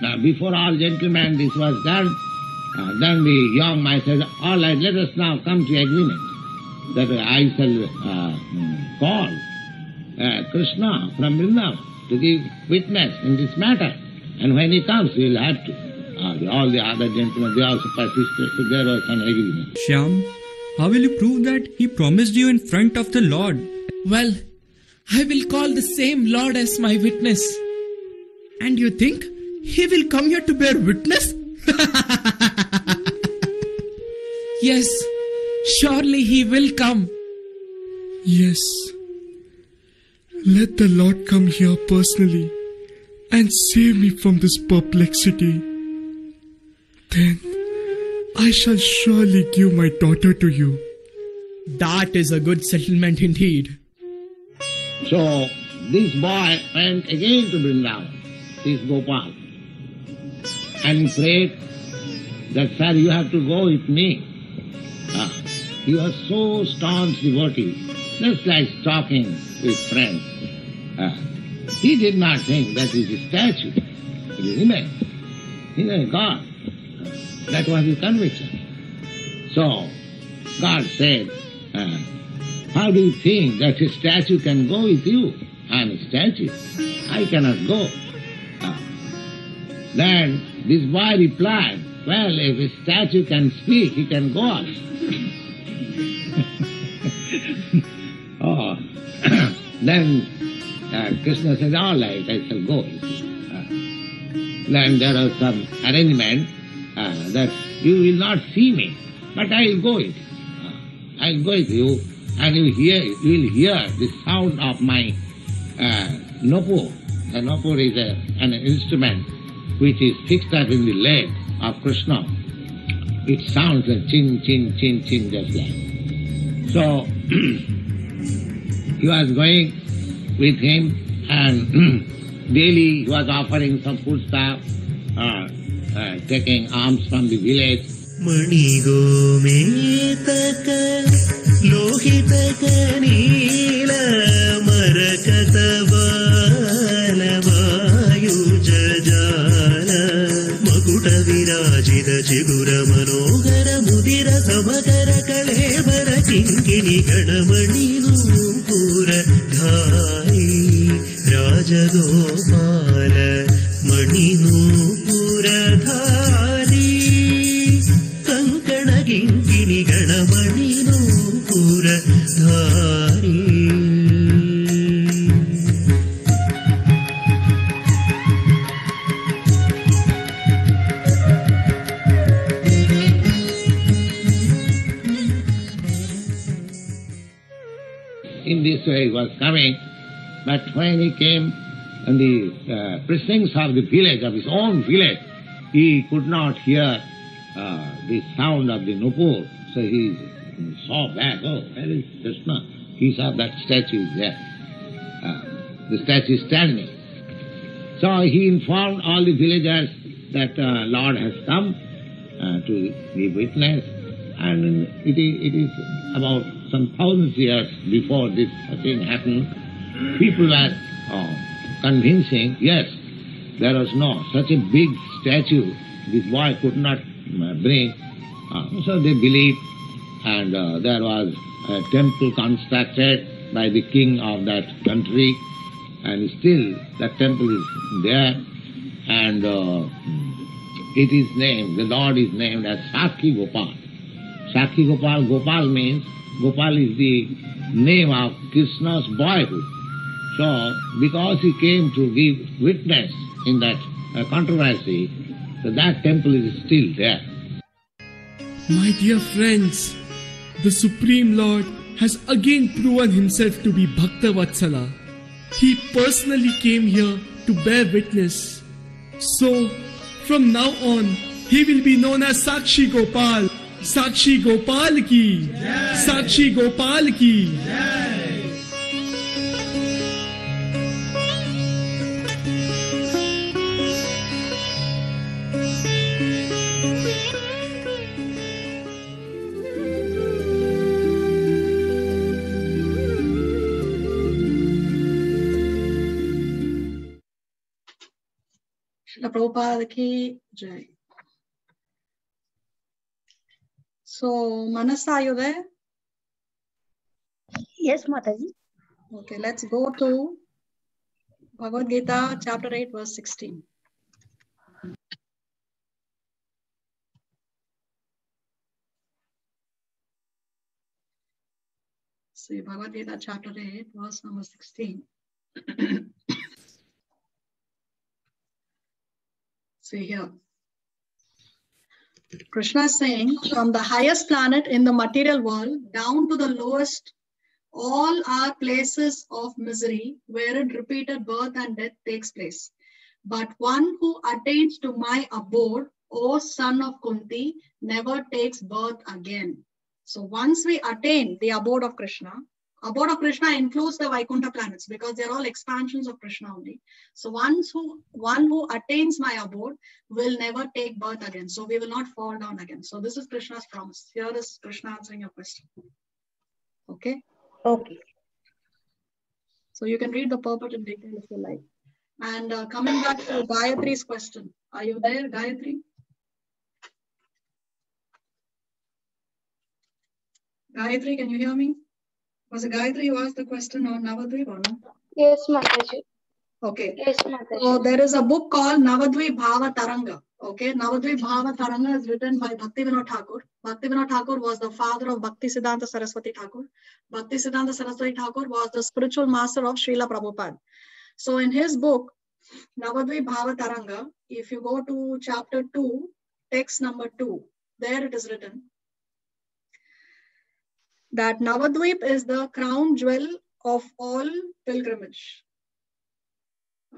now before all gentlemen this was done, then the young man said, all right, let us now come to agreement that I shall call Krishna from Vrindavan to give witness in this matter. And when he comes, we will have to. All the other gentlemen, they also persisted, so there was an agreement. Shyam, how will you prove that he promised you in front of the Lord? Well, I will call the same Lord as my witness. And you think he will come here to bear witness? Yes, surely he will come. Yes. Let the Lord come here personally and save me from this perplexity. Then I shall surely give my daughter to you. That is a good settlement indeed. So this boy went again to Vrindavan, this Gopal, and he prayed that, sir, you have to go with me. He was so staunch devotee, just like talking with friends. He did not think that is a statue, it is image. He is a God. That was his conviction. So God said, how do you think that a statue can go with you? I am a statue. I cannot go. Then this boy replied, well, if a statue can speak, he can go also. Then Krishna said, all right, I shall go with you. Then there was some arrangement that you will not see me, but I will go with you. I will go with you, and you will hear the sound of my nopur. The nopur is an instrument which is fixed up in the leg of Krishna. It sounds like chin, chin, chin, chin, just like. So he was going with him, and daily he was offering some food stuff, taking alms from the village. Mani gometaka lohitaka neela marakatavala vayujajala makuta virajita chigura manogara mudira samakara kalebara kinkini ganamani nupura dhari rajagopala mani nupura dhari kankana kinkini ganamani nupura dhari. In this way he was coming, but when he came in the precincts of the village, of his own village, he could not hear the sound of the nupur. So he saw back, oh, where is Krishna? He saw that statue is there. The statue is standing. So he informed all the villagers that Lord has come to give witness, and it is about some thousands of years before this thing happened. People were convincing, yes, there was no such a big statue this boy could not bring. So they believed, and there was a temple constructed by the king of that country, and still that temple is there, and it is named, the Lord is named as Sakhi Gopal. Sakhi Gopal, Gopal means, Gopal is the name of Krishna's boyhood. So, because he came to give witness in that controversy, so that temple is still there. My dear friends, the Supreme Lord has again proven himself to be Bhakta Vatsala. He personally came here to bear witness. So, from now on, he will be known as Sakshi Gopal. Sakshi Gopal ki. Sakshi Gopal ki. Srila Prabhupada ki jai. So, Manasa, are you there? Yes, Mataji. Okay, let's go to Bhagavad Gita, chapter 8, verse 16. See, Bhagavad Gita, chapter 8, verse number 16. See here. Krishna is saying, from the highest planet in the material world down to the lowest, all are places of misery wherein repeated birth and death takes place. But one who attains to my abode, O son of Kunti, never takes birth again. So once we attain the abode of Krishna includes the Vaikuntha planets because they're all expansions of Krishna only. So one who attains my abode will never take birth again. So we will not fall down again. So this is Krishna's promise. Here is Krishna answering your question. Okay? Okay. So you can read the purport in detail if you like. And coming back to Gayatri's question. Are you there, Gayatri? Gayatri, can you hear me? Was it Gayatri who asked the question on Navadvip or no? Yes, Mataji. Okay. Yes, Mataji. So there is a book called Navadvip Bhava Taranga. Okay. Navadvip Bhava Taranga is written by Bhaktivinoda Thakur. Bhaktivinoda Thakur was the father of Bhakti Siddhanta Saraswati Thakur. Bhakti Siddhanta Saraswati Thakur was the spiritual master of Srila Prabhupada. So in his book, Navadvip Bhava Taranga, if you go to chapter 2, text number 2, there it is written that Navadvip is the crown jewel of all pilgrimage.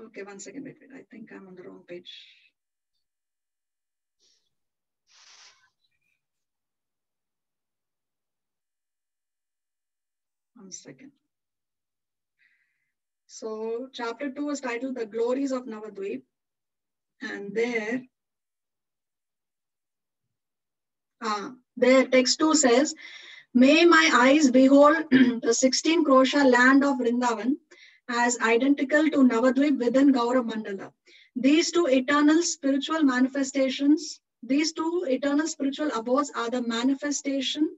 Okay, one second, wait. I think I'm on the wrong page. One second. So chapter 2 is titled The Glories of Navadvip. And there text 2 says, may my eyes behold the 16 Krosha land of Vrindavan as identical to Navadvip within Gaura Mandala. These two eternal spiritual manifestations, these two eternal spiritual abodes are the manifestation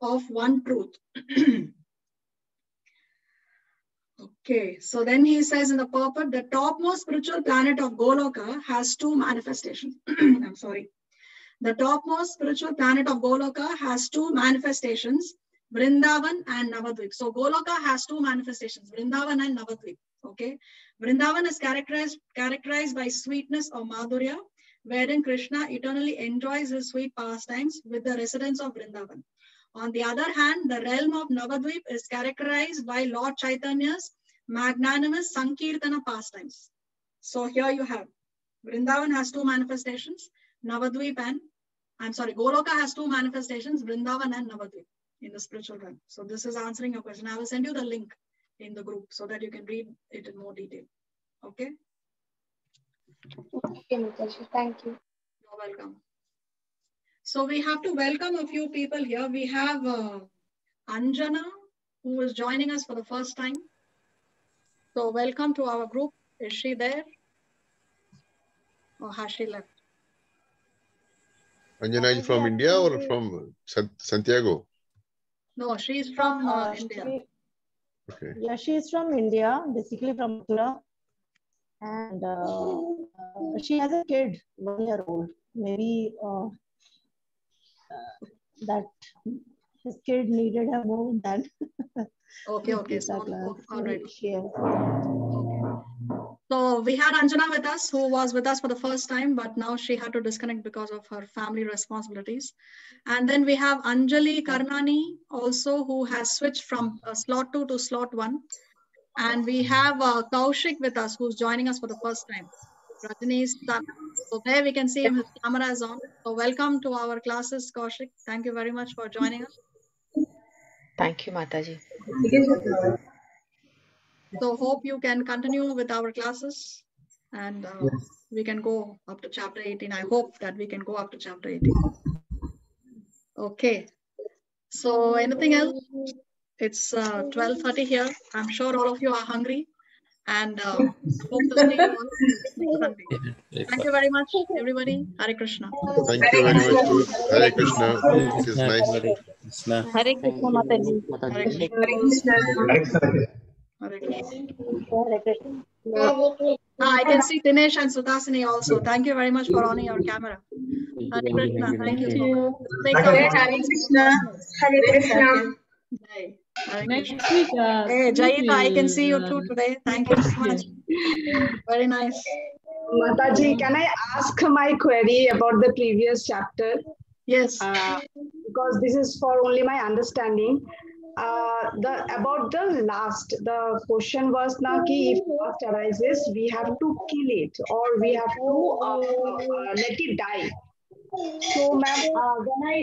of one truth. Okay, so then he says in the purport, the topmost spiritual planet of Goloka has two manifestations. I'm sorry. The topmost spiritual planet of Goloka has two manifestations, Vrindavan and Navadvip. So Goloka has two manifestations, Vrindavan and Navadvip. Okay, Vrindavan is characterized by sweetness or Madhurya, wherein Krishna eternally enjoys his sweet pastimes with the residents of Vrindavan. On the other hand, the realm of Navadvip is characterized by Lord Chaitanya's magnanimous Sankirtana pastimes. So here you have Vrindavan has two manifestations, Navadvip and, Goloka has two manifestations, Vrindavan and Navadvip in the spiritual realm. So this is answering your question. I will send you the link in the group so that you can read it in more detail. Okay? Okay, Mataji. Thank you. You're welcome. So we have to welcome a few people here. We have Anjana, who is joining us for the first time. So welcome to our group. Is she there? Or has she left? Anjana is from India or from Santiago? No, she's from India. Okay. Yeah, she is from India, basically from Mathura. And she has a kid, 1 year old. Maybe that his kid needed her more than. Okay. So, all right. Okay. So we had Anjana with us, who was with us for the first time, but now she had to disconnect because of her family responsibilities. And then we have Anjali Karnani also, who has switched from slot 2 to slot 1. And we have Kaushik with us, who's joining us for the first time. Rajini's son. So there we can see him, his camera is on. So welcome to our classes, Kaushik. Thank you very much for joining us. Thank you, Mataji. So hope you can continue with our classes and we can go up to chapter 18. I hope that we can go up to chapter 18. Okay. So anything else? It's 12:30 here. I'm sure all of you are hungry and hope to see you all next Sunday. Thank you very much, everybody. Hare Krishna. Thank you very much. Hare Krishna. It is nice. Hare Krishna, Mataji. Hare Krishna. Hare Krishna. Hare Krishna. I can see Dinesh and Sudhasini also. Thank you very much for on your camera. Hare Krishna. Thank you so much. Hare Krishna. Hare Krishna. Next week, hey, Jayita, I can see you too today. Thank you so much. Very nice. Mataji, can I ask my query about the previous chapter? Yes. Because this is for only my understanding. About the question was na ki if lust arises, we have to kill it or we have to let it die. So, ma'am, when I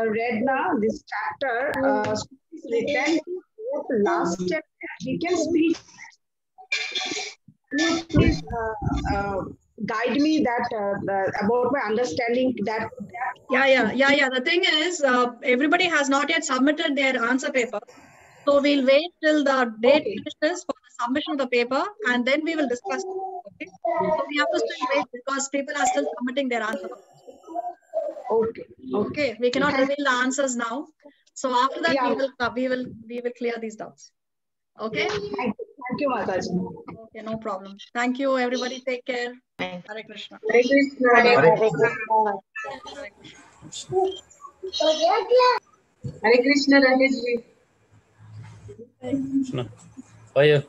read now this chapter, it's written last chapter, we can speak. Can you please guide me that about my understanding that? Yeah. The thing is, everybody has not yet submitted their answer paper. So we'll wait till the date finishes for the submission of the paper and then we will discuss it. Okay? So we have to still wait because people are still submitting their answer. Okay. We cannot reveal the answers now. So after that, we will clear these doubts. Okay. Thank you, Mataji. Okay, no problem. Thank you, everybody. Take care. Hare Krishna. Hare Krishna. Hare Krishna. Hare Krishna, Rajesh. Krishna. How are you?